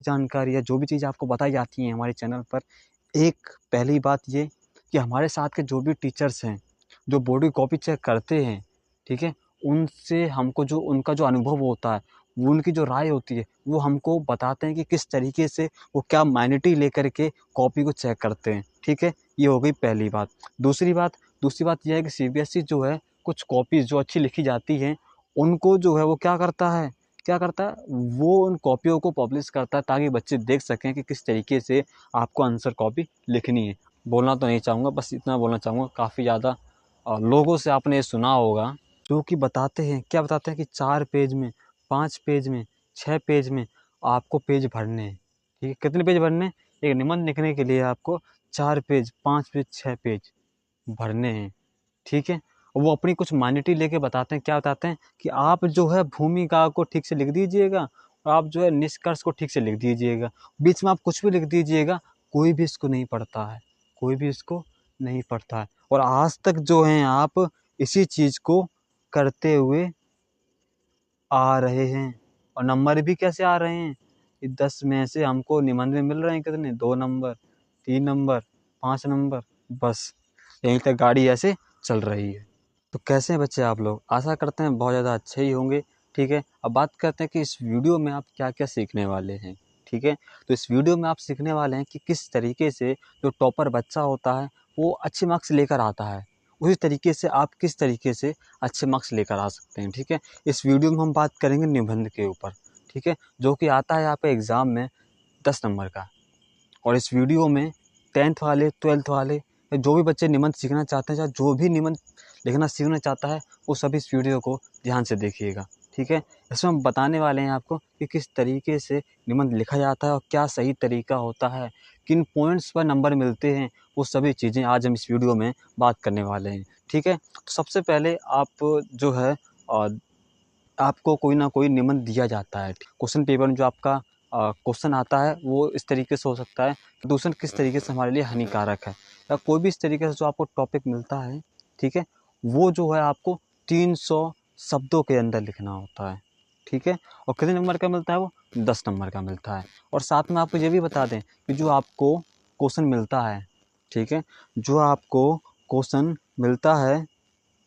जानकारी या जो भी चीज़ आपको बताई जाती है हमारे चैनल पर, एक पहली बात ये कि हमारे साथ के जो भी टीचर्स हैं, जो बोर्ड की कॉपी चेक करते हैं, ठीक है, उनसे हमको जो उनका जो अनुभव होता है, वो उनकी जो राय होती है, वो हमको बताते हैं कि किस तरीके से वो क्या माइनॉरिटी लेकर के कॉपी को चेक करते हैं, ठीक है। ये हो गई पहली बात। दूसरी बात ये है कि सीबीएसई जो है कुछ कॉपीज़ जो अच्छी लिखी जाती हैं, उनको जो है वो क्या करता है, वो उन कॉपियों को पब्लिश करता है ताकि बच्चे देख सकें कि किस तरीके से आपको आंसर कॉपी लिखनी है। बोलना तो नहीं चाहूँगा, बस इतना बोलना चाहूँगा, काफ़ी ज़्यादा लोगों से आपने ये सुना होगा जो कि बताते हैं, क्या बताते हैं कि 4 पेज में, 5 पेज में, 6 पेज में आपको पेज भरने हैं, ठीक है। कितने पेज भरने हैं? एक निबंध लिखने के लिए आपको 4 पेज, 5 पेज, 6 पेज भरने हैं, ठीक है। वो अपनी कुछ मान्यटी लेके बताते हैं, क्या बताते हैं कि आप जो है भूमिका को ठीक से लिख दीजिएगा और आप जो है निष्कर्ष को ठीक से लिख दीजिएगा। बीच में आप कुछ भी लिख दीजिएगा, कोई भी इसको नहीं पढ़ता है, कोई भी इसको नहीं पढ़ता है। और आज तक जो हैं आप इसी चीज़ को करते हुए आ रहे हैं। और नंबर भी कैसे आ रहे हैं? 10 में से हमको निबंध में मिल रहे हैं कितने? 2 नंबर, 3 नंबर, 5 नंबर, बस यहीं तक गाड़ी ऐसे चल रही है। तो कैसे हैं बच्चे आप लोग? आशा करते हैं बहुत ज़्यादा अच्छे ही होंगे, ठीक है। अब बात करते हैं कि इस वीडियो में आप क्या-क्या सीखने वाले हैं, ठीक है। तो इस वीडियो में आप सीखने वाले हैं कि किस तरीके से जो टॉपर बच्चा होता है, वो अच्छे मार्क्स लेकर आता है, उसी तरीके से आप किस तरीके से अच्छे मार्क्स लेकर आ सकते हैं, ठीक है। इस वीडियो में हम बात करेंगे निबंध के ऊपर, ठीक है, जो कि आता है आपके एग्ज़ाम में 10 नंबर का। और इस वीडियो में 10th वाले, 12th वाले या जो भी बच्चे निबंध सीखना चाहते हैं या जो भी निबंध लिखना सीखना चाहता है, वो सभी इस वीडियो को ध्यान से देखिएगा, ठीक है। इसमें हम बताने वाले हैं आपको कि किस तरीके से निबंध लिखा जाता है और क्या सही तरीका होता है, किन पॉइंट्स पर नंबर मिलते हैं, वो सभी चीज़ें आज हम इस वीडियो में बात करने वाले हैं, ठीक है। तो सबसे पहले आप जो है आपको कोई ना कोई निबंध दिया जाता है। क्वेश्चन पेपर में जो आपका क्वेश्चन आता है वो इस तरीके से हो सकता है, प्रदूषण किस तरीके से हमारे लिए हानिकारक है, या कोई भी इस तरीके से जो आपको टॉपिक मिलता है, ठीक है, वो जो है आपको 300 शब्दों के अंदर लिखना होता है, ठीक है। और कितने नंबर का मिलता है वो? 10 नंबर का मिलता है। और साथ में आपको ये भी बता दें कि जो आपको क्वेश्चन मिलता है, ठीक है, जो आपको क्वेश्चन मिलता है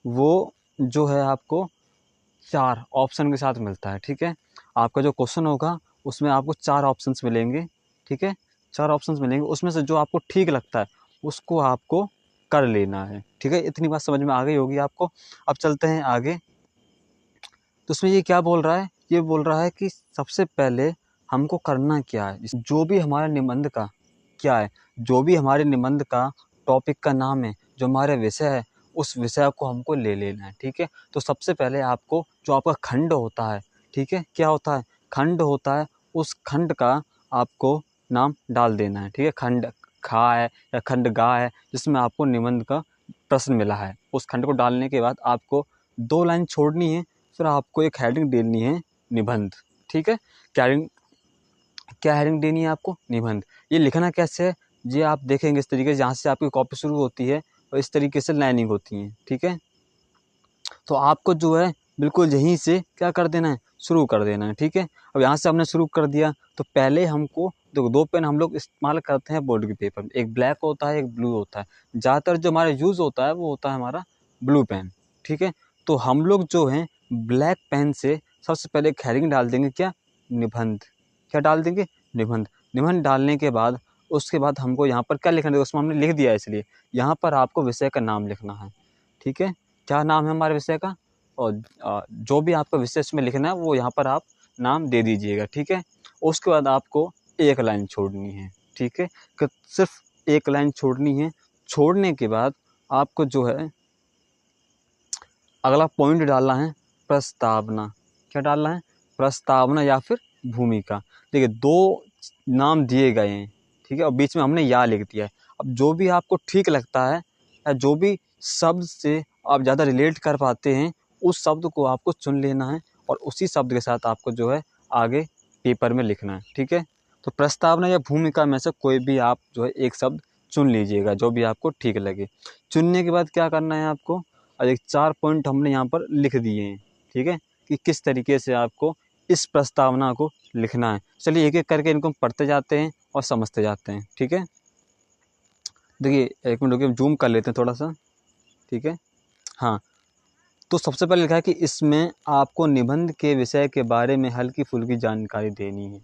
वो जो है आपको 4 ऑप्शन के साथ मिलता है, ठीक है। आपका जो क्वेश्चन होगा उसमें आपको 4 ऑप्शंस मिलेंगे, ठीक है। 4 ऑप्शंस मिलेंगे, उसमें से जो आपको ठीक लगता है उसको आपको कर लेना है, ठीक है। इतनी बात समझ में आ गई होगी आपको। अब चलते हैं आगे। तो उसमें ये क्या बोल रहा है? ये बोल रहा है कि सबसे पहले हमको करना क्या है? जो भी हमारे निबंध का क्या है? जो भी हमारे निबंध का टॉपिक का नाम है, जो हमारा विषय है, उस विषय को हमको ले लेना है, ठीक है। तो सबसे पहले आपको जो आपका खंड होता है, ठीक है, क्या होता है? खंड होता है, उस खंड का आपको नाम डाल देना है, ठीक है। खंड खा है या खंड गा है, जिसमें आपको निबंध का प्रश्न मिला है। उस खंड को डालने के बाद आपको 2 लाइन छोड़नी है, फिर आपको एक हेडिंग देनी है निबंध, ठीक है। क्या हेडिंग देनी है आपको? निबंध। ये लिखना कैसे है? ये आप देखेंगे इस तरीके से, जहाँ से आपकी कॉपी शुरू होती है और इस तरीके से लाइनिंग होती है, ठीक है। तो आपको जो है बिल्कुल यहीं से क्या कर देना है? शुरू कर देना है, ठीक है। अब यहाँ से हमने शुरू कर दिया, तो पहले हमको देखो 2 पेन हम लोग इस्तेमाल करते हैं बोर्ड के पेपर में, एक ब्लैक होता है, एक ब्लू होता है। ज़्यादातर जो हमारा यूज़ होता है वो होता है हमारा ब्लू पेन, ठीक है। तो हम लोग जो हैं ब्लैक पेन से सबसे पहले एक हेडिंग डाल देंगे, क्या? निबंध। क्या डाल देंगे? निबंध। निबंध डालने के बाद उसके बाद हमको यहाँ पर क्या लिखना है? उसमें हमने लिख दिया है, इसलिए यहाँ पर आपको विषय का नाम लिखना है, ठीक है। क्या नाम है हमारे विषय का? और जो भी आपका विषय इसमें लिखना है वो यहाँ पर आप नाम दे दीजिएगा, ठीक है। उसके बाद आपको एक लाइन छोड़नी है, ठीक है, कि सिर्फ एक लाइन छोड़नी है। छोड़ने के बाद आपको जो है अगला पॉइंट डालना है प्रस्तावना। क्या डालना है? प्रस्तावना या फिर भूमिका। देखिए 2 नाम दिए गए हैं, ठीक है, और बीच में हमने या लिख दिया है। अब जो भी आपको ठीक लगता है या जो भी शब्द से आप ज़्यादा रिलेट कर पाते हैं, उस शब्द को आपको चुन लेना है और उसी शब्द के साथ आपको जो है आगे पेपर में लिखना है, ठीक है। तो प्रस्तावना या भूमिका में से कोई भी आप जो है एक शब्द चुन लीजिएगा, जो भी आपको ठीक लगे। चुनने के बाद क्या करना है आपको? और एक 4 पॉइंट हमने यहाँ पर लिख दिए हैं, ठीक है, कि किस तरीके से आपको इस प्रस्तावना को लिखना है। चलिए एक एक करके इनको हम पढ़ते जाते हैं और समझते जाते हैं, ठीक है। देखिए एक मिनट रुकिए, जूम कर लेते हैं थोड़ा सा, ठीक है। हाँ, तो सबसे पहले लिखा है कि इसमें आपको निबंध के विषय के बारे में हल्की फुल्की जानकारी देनी है,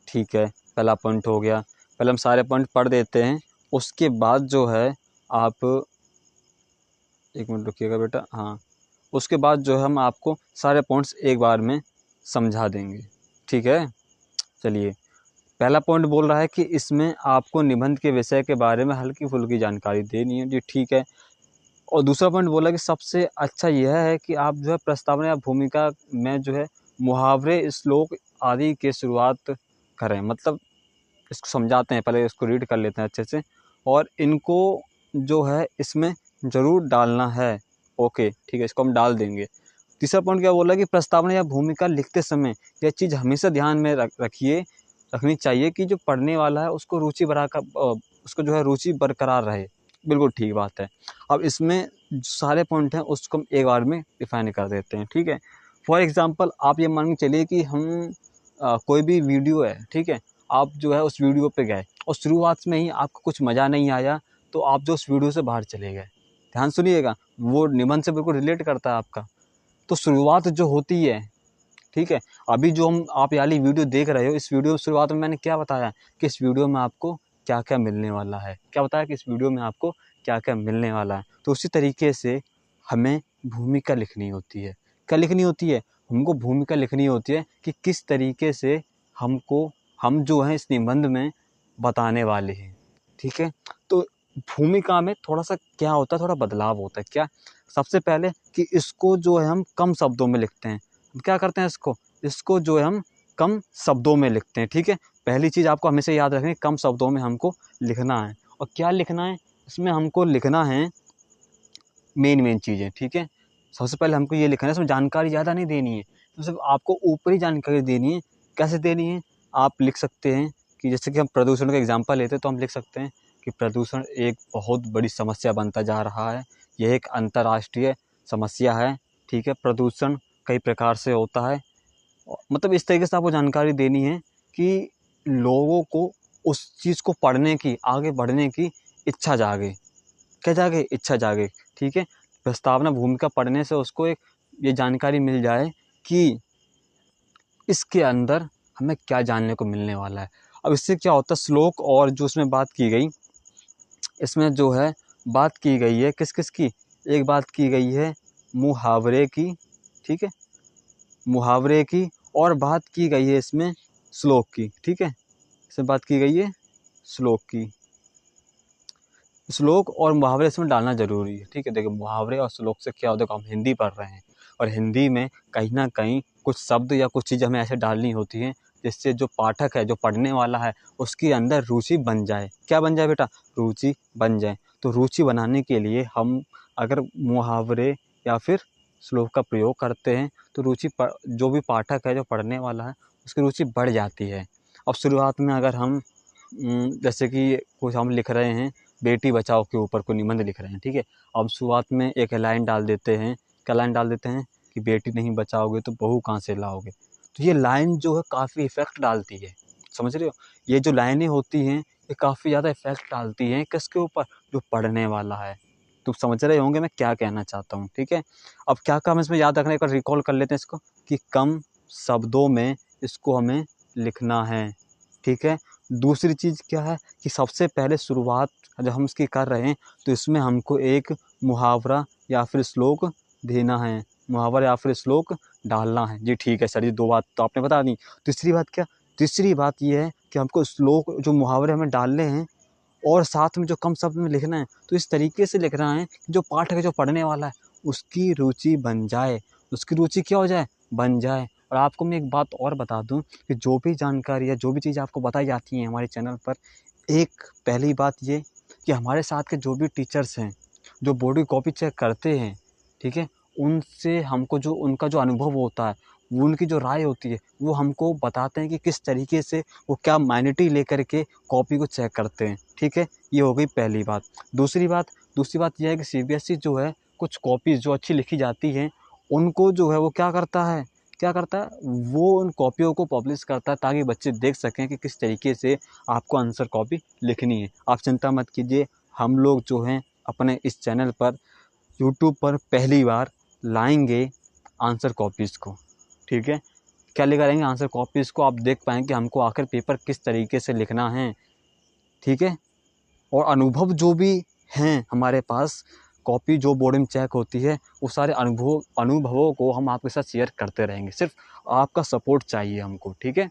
ठीक है। पहला पॉइंट हो गया। पहले हम सारे पॉइंट पढ़ देते हैं, उसके बाद जो है आप, एक मिनट रुकिएगा बेटा, हाँ, उसके बाद जो है हम आपको सारे पॉइंट्स एक बार में समझा देंगे, ठीक है। चलिए, पहला पॉइंट बोल रहा है कि इसमें आपको निबंध के विषय के बारे में हल्की फुल्की जानकारी देनी है, जी ठीक है। और दूसरा पॉइंट बोला कि सबसे अच्छा यह है कि आप जो है प्रस्तावना या भूमिका में जो है मुहावरे, श्लोक आदि के शुरुआत करें। मतलब इसको समझाते हैं, पहले इसको रीड कर लेते हैं अच्छे से, और इनको जो है इसमें ज़रूर डालना है। ओके ठीक है, इसको हम डाल देंगे। तीसरा पॉइंट क्या बोला कि प्रस्तावना या भूमिका लिखते समय यह चीज़ हमेशा ध्यान में रखनी चाहिए कि जो पढ़ने वाला है उसको उसको जो है रुचि बरकरार रहे। बिल्कुल ठीक बात है। अब इसमें जो सारे पॉइंट हैं उसको हम एक बार में डिफाइन कर देते हैं, ठीक है। फॉर एग्जांपल आप ये मान के चलिए कि हम कोई भी वीडियो है, ठीक है, आप जो है उस वीडियो पे गए और शुरुआत में ही आपको कुछ मज़ा नहीं आया, तो आप जो उस वीडियो से बाहर चले गए। ध्यान सुनिएगा, वो निबंध से बिल्कुल रिलेट करता है आपका। तो शुरुआत जो होती है, ठीक है, अभी जो आप ये वाली वीडियो देख रहे हो, इस वीडियो शुरुआत में मैंने क्या बताया कि इस वीडियो में आपको क्या क्या मिलने वाला है, क्या बताया कि इस वीडियो में आपको क्या क्या मिलने वाला है। तो उसी तरीके से हमें भूमिका लिखनी होती है। क्या लिखनी होती है? हमको भूमिका लिखनी होती है कि किस तरीके से हम जो हैं इस निबंध में बताने वाले हैं, ठीक है। तो भूमिका में थोड़ा सा क्या होता है, थोड़ा बदलाव होता है। क्या? सबसे पहले कि इसको जो है हम कम शब्दों में लिखते हैं। क्या करते हैं, इसको जो है हम कम शब्दों में लिखते हैं, ठीक है। पहली चीज़ आपको हमेशा याद रखनी है, कम शब्दों में हमको लिखना है। और क्या लिखना है इसमें? हमको लिखना है मेन चीज़ें, ठीक है। सबसे पहले हमको ये लिखना है, इसमें जानकारी ज़्यादा नहीं देनी है, तो सिर्फ आपको ऊपरी जानकारी देनी है। कैसे देनी है? आप लिख सकते हैं कि जैसे कि हम प्रदूषण का एग्जाम्पल लेते हैं, तो हम लिख सकते हैं कि प्रदूषण एक बहुत बड़ी समस्या बनता जा रहा है, यह एक अंतर्राष्ट्रीय समस्या है, ठीक है। प्रदूषण कई प्रकार से होता है। मतलब इस तरीके से आपको जानकारी देनी है कि लोगों को उस चीज़ को पढ़ने की, आगे बढ़ने की इच्छा जागे। क्या जागे? इच्छा जागे, ठीक है। प्रस्तावना भूमिका पढ़ने से उसको एक ये जानकारी मिल जाए कि इसके अंदर हमें क्या जानने को मिलने वाला है। अब इससे क्या होता है, श्लोक और जो उसमें बात की गई, इसमें जो है बात की गई है किस किस की? एक बात की गई है मुहावरे की, ठीक है, मुहावरे की, और बात की गई है इसमें श्लोक की, ठीक है। इसमें बात की गई है श्लोक की। श्लोक और मुहावरे इसमें डालना ज़रूरी है, ठीक है। देखिए मुहावरे और श्लोक से क्या होता है, हम हिंदी पढ़ रहे हैं और हिंदी में कहीं ना कहीं कुछ शब्द या कुछ चीज़ हमें ऐसे डालनी होती हैं जिससे जो पाठक है, जो पढ़ने वाला है, उसके अंदर रुचि बन जाए। क्या बन जाए बेटा? रुचि बन जाए। तो रुचि बनाने के लिए हम अगर मुहावरे या फिर श्लोक का प्रयोग करते हैं तो जो भी पाठक है, जो पढ़ने वाला है, उसकी रुचि बढ़ जाती है। अब शुरुआत में अगर हम जैसे कि कुछ हम लिख रहे हैं, बेटी बचाओ के ऊपर कोई निबंध लिख रहे हैं, ठीक है। अब शुरुआत में एक लाइन डाल देते हैं, क्या लाइन डाल देते हैं कि बेटी नहीं बचाओगे तो बहू कहाँ से लाओगे। तो ये लाइन जो है काफ़ी इफ़ेक्ट डालती है, समझ रहे हो। ये जो लाइनें होती हैं ये काफ़ी ज़्यादा इफ़ेक्ट डालती हैं किसके ऊपर? जो पढ़ने वाला है। तो समझ रहे होंगे मैं क्या कहना चाहता हूँ, ठीक है। अब क्या काम इसमें याद रखने का, रिकॉल कर लेते हैं इसको, कि कम शब्दों में इसको हमें लिखना है, ठीक है। दूसरी चीज़ क्या है कि सबसे पहले शुरुआत जब हम इसकी कर रहे हैं तो इसमें हमको एक मुहावरा या फिर श्लोक देना है, मुहावरा या फिर श्लोक डालना है। जी ठीक है सर, ये दो बात तो आपने बता दी। तीसरी बात क्या? तीसरी बात ये है कि हमको श्लोक, जो मुहावरे हमें डालने हैं, और साथ में जो कम शब्द में लिखना है, तो इस तरीके से लिखना है कि जो पाठक है, जो पढ़ने वाला है, उसकी रुचि बन जाए। उसकी रुचि क्या हो जाए? बन जाए। और आपको मैं एक बात और बता दूं कि जो भी जानकारी या जो भी चीज़ आपको बताई जाती है हमारे चैनल पर, एक पहली बात ये कि हमारे साथ के जो भी टीचर्स हैं, जो बोर्ड की कॉपी चेक करते हैं, ठीक है, उनसे हमको जो उनका जो अनुभव होता है, वो उनकी जो राय होती है, वो हमको बताते हैं कि किस तरीके से वो क्या माइनॉरिटी लेकर के कॉपी को चेक करते हैं, ठीक है। ये हो गई पहली बात। दूसरी बात यह है कि सीबीएसई जो है कुछ कॉपीज़ जो अच्छी लिखी जाती हैं, उनको जो है वो क्या करता है क्या करता है, वो उन कॉपियों को पब्लिश करता है ताकि बच्चे देख सकें कि किस तरीके से आपको आंसर कॉपी लिखनी है। आप चिंता मत कीजिए, हम लोग जो हैं अपने इस चैनल पर यूट्यूब पर पहली बार लाएंगे आंसर कॉपीज़ को, ठीक है। क्या लेकर आएंगे, आंसर कॉपीज़ को। आप देख पाएंगे हमको आखिर पेपर किस तरीके से लिखना है, ठीक है। और अनुभव जो भी हैं हमारे पास, कॉपी जो बोर्ड में चेक होती है, वो सारे अनुभवों को हम आपके साथ शेयर करते रहेंगे। सिर्फ आपका सपोर्ट चाहिए हमको, ठीक है।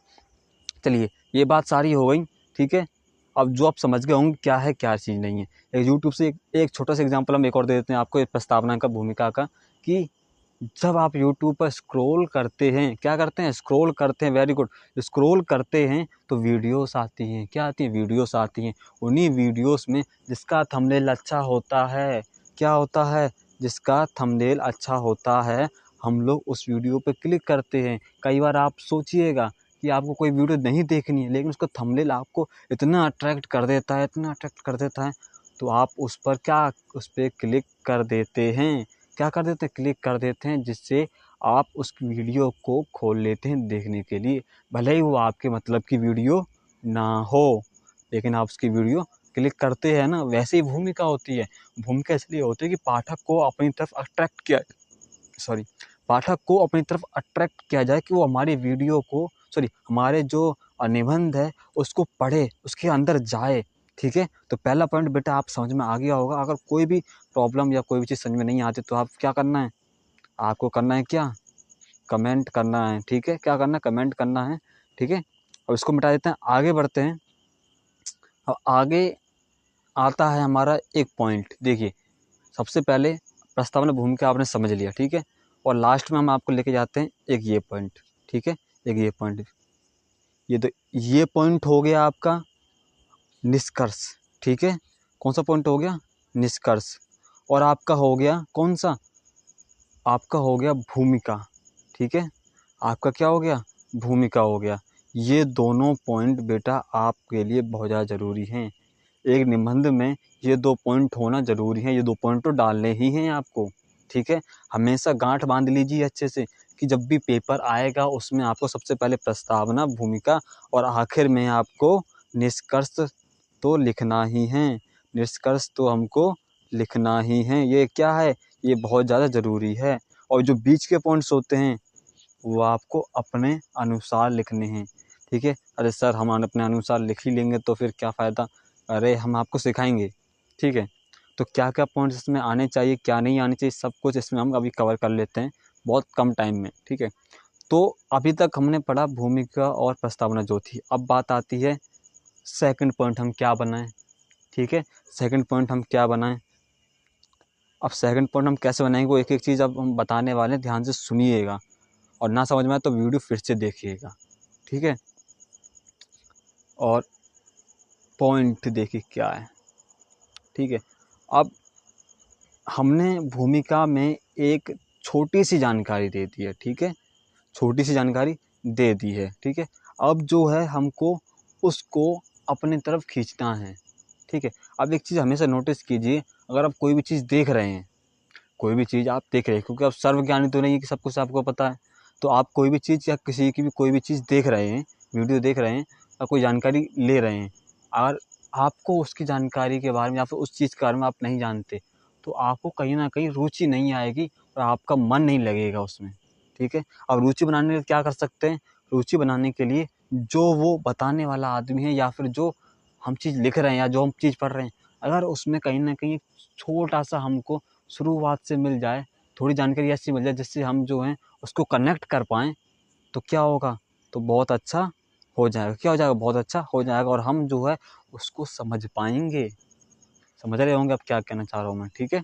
चलिए, ये बात सारी हो गई, ठीक है। अब जो आप समझ गए होंगे क्या है क्या चीज़ नहीं है, एक यूट्यूब से एक छोटा सा एग्जांपल हम एक और दे देते हैं आपको, एक प्रस्तावना का, भूमिका का, कि जब आप यूट्यूब पर स्क्रॉल करते हैं, क्या करते हैं, स्क्रॉल करते हैं, वेरी गुड, स्क्रॉल करते हैं तो वीडियोस आती हैं। क्या आती हैं, वीडियोस आती हैं। उन्हीं वीडियोस में जिसका थंबनेल अच्छा होता है, क्या होता है, जिसका थंबनेल अच्छा होता है, हम लोग उस वीडियो पे क्लिक करते हैं। कई बार आप सोचिएगा कि आपको कोई वीडियो नहीं देखनी है, लेकिन उसका थंबनेल आपको इतना अट्रैक्ट कर देता है, इतना अट्रैक्ट कर देता है, तो आप उस पर क्या, उस पर क्लिक कर देते हैं। क्या कर देते हैं, क्लिक कर देते हैं, जिससे आप उस वीडियो को खोल लेते हैं देखने के लिए। भले ही वो आपके मतलब की वीडियो ना हो, लेकिन आप उसकी वीडियो क्लिक करते हैं ना। वैसे ही भूमिका होती है। भूमिका इसलिए होती है कि पाठक को अपनी तरफ अट्रैक्ट किया, सॉरी, पाठक को अपनी तरफ अट्रैक्ट किया जाए, कि वो हमारी वीडियो को, सॉरी, हमारे जो निबंध है उसको पढ़े, उसके अंदर जाए, ठीक है। तो पहला पॉइंट बेटा आप समझ में आ गया होगा। अगर कोई भी प्रॉब्लम या कोई भी चीज़ समझ में नहीं आती तो आप क्या करना है, आपको करना है क्या, कमेंट करना है, ठीक है। क्या करना है, कमेंट करना है, ठीक है। और इसको मिटा देते हैं, आगे बढ़ते हैं। अब आगे आता है हमारा एक पॉइंट, देखिए, सबसे पहले प्रस्तावना भूमिका आपने समझ लिया, ठीक है। और लास्ट में हम आपको लेके जाते हैं एक ये पॉइंट, ठीक है, एक ये पॉइंट। ये पॉइंट हो गया आपका निष्कर्ष, ठीक है। कौन सा पॉइंट हो गया, निष्कर्ष। और आपका हो गया कौन सा, आपका हो गया भूमिका, ठीक है। आपका क्या हो गया, भूमिका हो गया। ये दोनों पॉइंट बेटा आपके लिए बहुत ज़्यादा ज़रूरी हैं। एक निबंध में ये 2 पॉइंट होना ज़रूरी है। ये 2 पॉइंट तो डालने ही हैं आपको, ठीक है। हमेशा गांठ बांध लीजिए अच्छे से, कि जब भी पेपर आएगा उसमें आपको सबसे पहले प्रस्तावना, भूमिका और आखिर में आपको निष्कर्ष तो लिखना ही है। निष्कर्ष तो हमको लिखना ही है। ये क्या है, ये बहुत ज़्यादा ज़रूरी है। और जो बीच के पॉइंट्स होते हैं वो आपको अपने अनुसार लिखने हैं, ठीक है। अरे सर, हम अपने अनुसार लिख ही लेंगे तो फिर क्या फ़ायदा। अरे हम आपको सिखाएंगे, ठीक है। तो क्या क्या पॉइंट्स इसमें आने चाहिए, क्या नहीं आने चाहिए, सब कुछ इसमें हम अभी कवर कर लेते हैं बहुत कम टाइम में, ठीक है। तो अभी तक हमने पढ़ा भूमिका और प्रस्तावना जो थी। अब बात आती है सेकंड पॉइंट हम क्या बनाएं, ठीक है। सेकंड पॉइंट हम क्या बनाएं। अब सेकंड पॉइंट हम कैसे बनाएंगे, वो एक एक चीज़ अब हम बताने वाले हैं, ध्यान से सुनिएगा। और ना समझ में आए तो वीडियो फिर से देखिएगा, ठीक है। और पॉइंट देखिए क्या है, ठीक है। अब हमने भूमिका में एक छोटी सी जानकारी दे दी है, ठीक है, छोटी सी जानकारी दे दी है, ठीक है। अब जो है हमको उसको अपनी तरफ खींचना है, ठीक है। अब एक चीज़ हमेशा नोटिस कीजिए, अगर आप कोई भी चीज़ देख रहे हैं, कोई भी चीज़ आप देख रहे हैं, क्योंकि आप सर्वज्ञानी तो नहीं है कि सब कुछ आपको पता है। तो आप कोई भी चीज़ या किसी की भी कोई भी चीज़ देख रहे हैं, वीडियो देख रहे हैं या कोई जानकारी ले रहे हैं, और आपको उसकी जानकारी के बारे में या फिर उस चीज़ के बारे में आप नहीं जानते, तो आपको कहीं ना कहीं रुचि नहीं आएगी और आपका मन नहीं लगेगा उसमें, ठीक है। अब रुचि बनाने के लिए क्या कर सकते हैं, रुचि बनाने के लिए जो वो बताने वाला आदमी है या फिर जो हम चीज़ लिख रहे हैं या जो हम चीज़ पढ़ रहे हैं, अगर उसमें कहीं ना कहीं छोटा सा हमको शुरुआत से मिल जाए, थोड़ी जानकारी ऐसी मिल जाए जिससे हम जो हैं उसको कनेक्ट कर पाएँ, तो क्या होगा, तो बहुत अच्छा हो जाएगा। क्या हो जाएगा, बहुत अच्छा हो जाएगा, और हम जो है उसको समझ पाएंगे। समझ रहे होंगे अब क्या कहना चाह रहा हूँ मैं, ठीक है।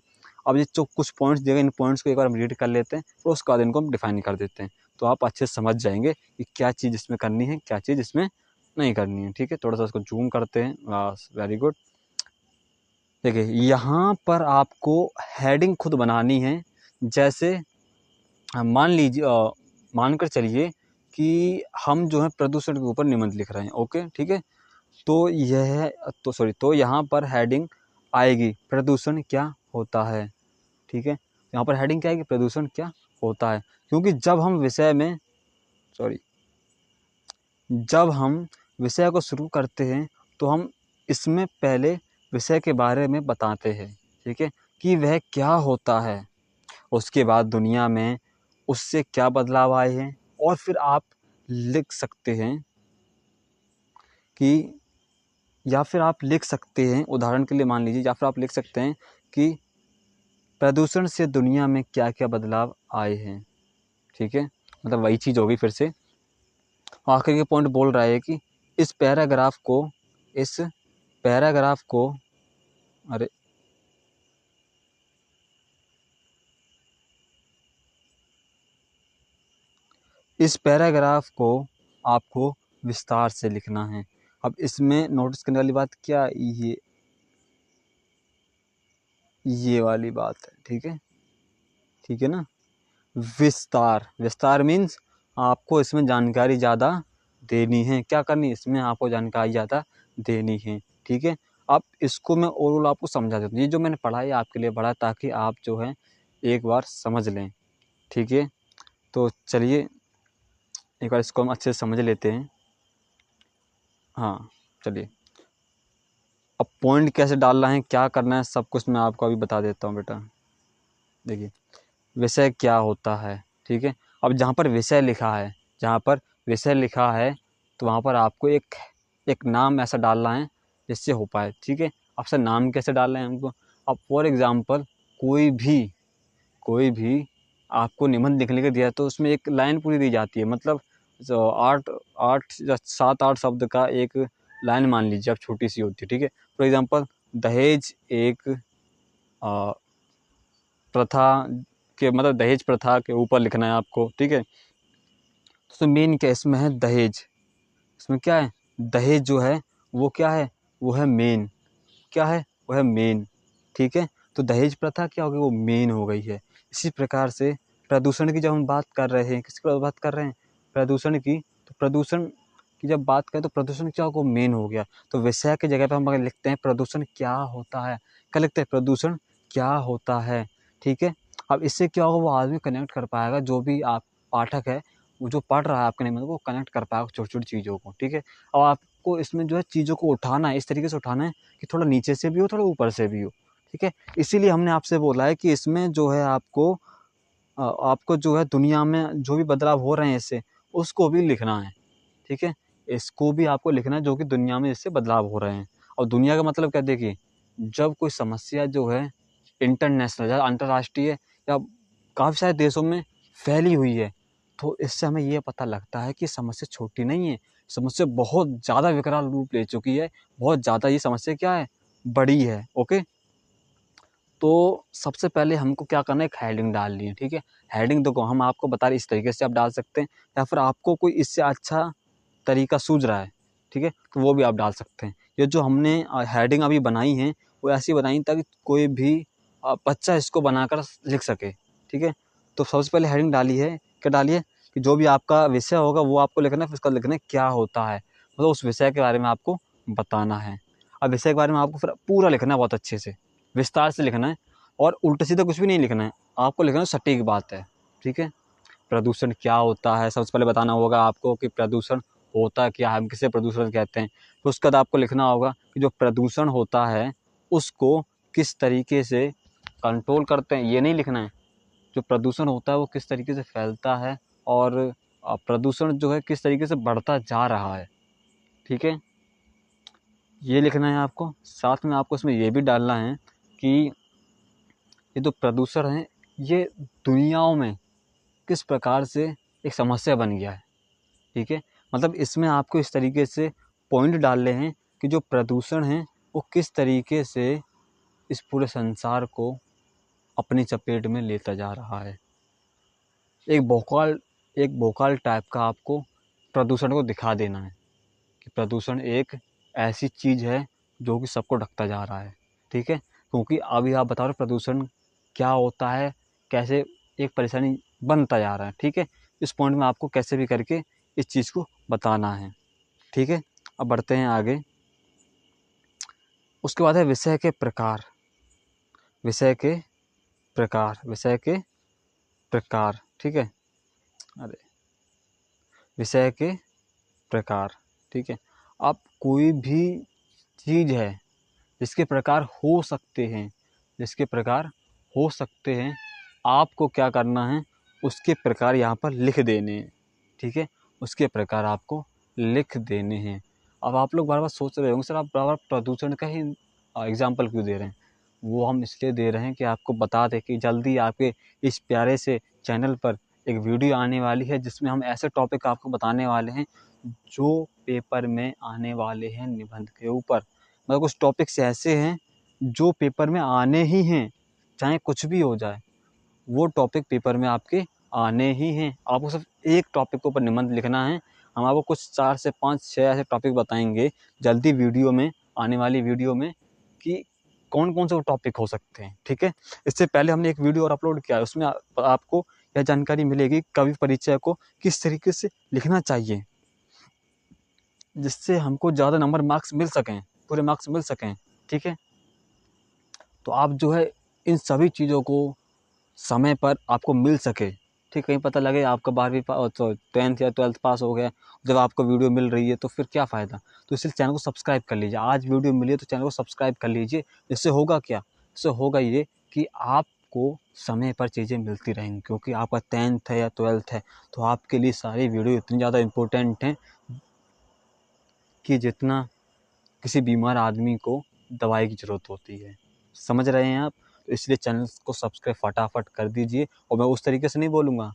अब ये जो कुछ पॉइंट्स दिए गए, इन पॉइंट्स को एक बार हम रीड कर लेते हैं, फिर उसके बाद इनको हम डिफाइन कर देते हैं, तो आप अच्छे से समझ जाएंगे कि क्या चीज़ इसमें करनी है, क्या चीज़ इसमें नहीं करनी है, ठीक है। थोड़ा सा इसको जूम करते हैं, बस, वेरी गुड। देखिए, यहाँ पर आपको हेडिंग खुद बनानी है। जैसे मान लीजिए, मानकर चलिए कि हम जो है प्रदूषण के ऊपर निबंध लिख रहे हैं, ओके, ठीक है। तो यह, तो सॉरी, तो यहाँ पर हेडिंग आएगी प्रदूषण क्या होता है, ठीक है। यहाँ पर हेडिंग क्या आएगी, प्रदूषण क्या होता है। क्योंकि जब हम विषय में सॉरी, जब हम विषय को शुरू करते हैं तो हम इसमें पहले विषय के बारे में बताते हैं, ठीक है, कि वह क्या होता है, उसके बाद दुनिया में उससे क्या बदलाव आए हैं, और फिर आप लिख सकते हैं कि, या फिर आप लिख सकते हैं, उदाहरण के लिए मान लीजिए, या फिर आप लिख सकते हैं कि प्रदूषण से दुनिया में क्या क्या बदलाव आए हैं, ठीक है, मतलब वही चीज़ होगी फिर से। आखिर के पॉइंट बोल रहा है कि इस पैराग्राफ को अरे इस पैराग्राफ को आपको विस्तार से लिखना है। अब इसमें नोटिस करने वाली बात क्या, ये वाली बात है, ठीक है ना। विस्तार मीन्स आपको इसमें जानकारी ज़्यादा देनी है, क्या करनी है, इसमें आपको जानकारी ज़्यादा देनी है, ठीक है। अब इसको मैं ओवरऑल आपको समझा देता हूँ, ये जो मैंने पढ़ा है आपके लिए पढ़ा ताकि आप जो है एक बार समझ लें, ठीक है। तो चलिए एक बार इसको हम अच्छे से समझ लेते हैं। हाँ चलिए, अब पॉइंट कैसे डालना है, क्या करना है, सब कुछ मैं आपको अभी बता देता हूँ बेटा। देखिए विषय क्या होता है, ठीक है। अब जहाँ पर विषय लिखा है तो वहाँ पर आपको एक नाम ऐसा डालना है जिससे हो पाए, ठीक है। आपसे नाम कैसे डालना है हमको, अब फॉर एग्ज़ाम्पल कोई भी आपको निबंध लिखने के दिया है तो उसमें एक लाइन पूरी दी जाती है, मतलब जो 8 या 7-8 शब्द का एक लाइन मान लीजिए, अब छोटी सी होती है, ठीक है। फॉर एग्ज़ाम्पल दहेज एक प्रथा के, मतलब दहेज प्रथा के ऊपर लिखना है आपको, ठीक है। तो मेन क्या इसमें है, दहेज, इसमें क्या है, दहेज जो है वो क्या है, वो है मेन, क्या है, वो है मेन, ठीक है। तो दहेज प्रथा क्या होगी, वो मेन हो गई है। इसी प्रकार से प्रदूषण की जब हम बात कर रहे हैं, किसकी बात कर रहे हैं, प्रदूषण की, तो प्रदूषण की जब बात करें तो प्रदूषण क्या होगा, मेन हो गया। तो विषय की जगह पे हम अगर लिखते हैं प्रदूषण क्या होता है, क्या लिखते हैं, प्रदूषण क्या होता है, ठीक है। अब इससे क्या होगा, वो आदमी कनेक्ट कर पाएगा, जो भी आप पाठक है, वो जो पढ़ रहा है आपके निबंध को, कनेक्ट कर पाएगा छोटी-छोटी चीज़ों को, ठीक है। और आपको इसमें जो है चीज़ों को उठाना है, इस तरीके से उठाना है कि थोड़ा नीचे से भी हो, थोड़ा ऊपर से भी हो, ठीक है। इसीलिए हमने आपसे बोला है कि इसमें जो है आपको जो है दुनिया में जो भी बदलाव हो रहे हैं इससे, उसको भी लिखना है, ठीक है। इसको भी आपको लिखना है जो कि दुनिया में इससे बदलाव हो रहे हैं। और दुनिया का मतलब क्या, देखिए जब कोई समस्या जो है इंटरनेशनल या अंतर्राष्ट्रीय या काफ़ी सारे देशों में फैली हुई है, तो इससे हमें ये पता लगता है कि समस्या छोटी नहीं है, समस्या बहुत ज़्यादा विकराल रूप ले चुकी है, बहुत ज़्यादा ये समस्या क्या है, बड़ी है, ओके। तो सबसे पहले हमको क्या करना है, एक हेडिंग डालनी है, ठीक है। हेडिंग देखो हम आपको बता रहे, इस तरीके से आप डाल सकते हैं, या फिर आपको कोई इससे अच्छा तरीका सूझ रहा है, ठीक है, तो वो भी आप डाल सकते हैं। ये जो हमने हेडिंग अभी बनाई है वो ऐसी बनाई ताकि कोई भी बच्चा इसको बनाकर लिख सके, ठीक है। तो सबसे पहले हेडिंग डाली है, क्या डाली है, कि जो भी आपका विषय होगा वो आपको लिखना है, फिर उसका लिखना है क्या होता है, मतलब उस विषय के बारे में आपको बताना है। अब विषय के बारे में आपको फिर पूरा लिखना है, बहुत अच्छे से विस्तार से लिखना है, और उल्टा सीधा कुछ भी नहीं लिखना है, आपको लिखना है सटीक बात है, ठीक है। प्रदूषण क्या होता है, सबसे पहले बताना होगा आपको कि प्रदूषण होता क्या है, हम किसे प्रदूषण कहते हैं। तो उसके बाद आपको लिखना होगा कि जो प्रदूषण होता है उसको किस तरीके से कंट्रोल करते हैं, ये नहीं लिखना है, जो प्रदूषण होता है वो किस तरीके से फैलता है, और प्रदूषण जो है किस तरीके से बढ़ता जा रहा है, ठीक है, ये लिखना है आपको। साथ में आपको इसमें ये भी डालना है कि ये जो प्रदूषण है ये दुनियाओं में किस प्रकार से एक समस्या बन गया है, ठीक है। मतलब इसमें आपको इस तरीके से पॉइंट डालने हैं कि जो प्रदूषण है वो किस तरीके से इस पूरे संसार को अपनी चपेट में लेता जा रहा है। एक भोकाल एक भोकाल टाइप का आपको प्रदूषण को दिखा देना है कि प्रदूषण एक ऐसी चीज़ है जो कि सबको ढकता जा रहा है, ठीक है। क्योंकि अभी आप बता रहे हो प्रदूषण क्या होता है, कैसे एक परेशानी बनता जा रहा है, ठीक है। इस पॉइंट में आपको कैसे भी करके इस चीज़ को बताना है, ठीक है। अब बढ़ते हैं आगे। उसके बाद है विषय के प्रकार, विषय के विषय के प्रकार, ठीक है। अरे विषय के प्रकार, ठीक है। अब कोई भी चीज़ है जिसके प्रकार हो सकते हैं, जिसके प्रकार हो सकते हैं, आपको क्या करना है, उसके प्रकार यहाँ पर लिख देने हैं, ठीक है। उसके प्रकार आपको लिख देने हैं। अब आप लोग बार बार सोच रहे होंगे, सर आप बार बार प्रदूषण का ही एग्जाम्पल क्यों दे रहे हैं? वो हम इसलिए दे रहे हैं कि आपको बता दें कि जल्दी आपके इस प्यारे से चैनल पर एक वीडियो आने वाली है जिसमें हम ऐसे टॉपिक आपको बताने वाले हैं जो पेपर में आने वाले हैं निबंध के ऊपर। मतलब कुछ टॉपिक्स ऐसे हैं जो पेपर में आने ही हैं, चाहे कुछ भी हो जाए, वो टॉपिक पेपर में आपके आने ही हैं। आपको सिर्फ एक टॉपिक के ऊपर निबंध लिखना है। हम आपको कुछ 4 से 5 6 ऐसे टॉपिक बताएंगे जल्दी वीडियो में, आने वाली वीडियो में, कि कौन कौन से वो टॉपिक हो सकते हैं, ठीक है। इससे पहले हमने एक वीडियो और अपलोड किया है, उसमें आपको यह जानकारी मिलेगी कवि परिचय को किस तरीके से लिखना चाहिए जिससे हमको ज़्यादा नंबर मार्क्स मिल सकें, पूरे मार्क्स मिल सकें, ठीक है। तो आप जो है इन सभी चीज़ों को समय पर आपको मिल सके, ठीक। कहीं पता लगे आपका 12वीं 10th या 12th पास हो गया, जब आपको वीडियो मिल रही है तो फिर क्या फ़ायदा। तो इसलिए चैनल को सब्सक्राइब कर लीजिए। आज वीडियो मिली है तो चैनल को सब्सक्राइब कर लीजिए। इससे होगा क्या, इससे होगा ये कि आपको समय पर चीज़ें मिलती रहेंगी, क्योंकि आपका 10th है या 12th है तो आपके लिए सारी वीडियो इतनी ज़्यादा इम्पोर्टेंट हैं कि जितना किसी बीमार आदमी को दवाई की ज़रूरत होती है। समझ रहे हैं आप? तो इसलिए चैनल को सब्सक्राइब फटाफट कर दीजिए। और मैं उस तरीके से नहीं बोलूँगा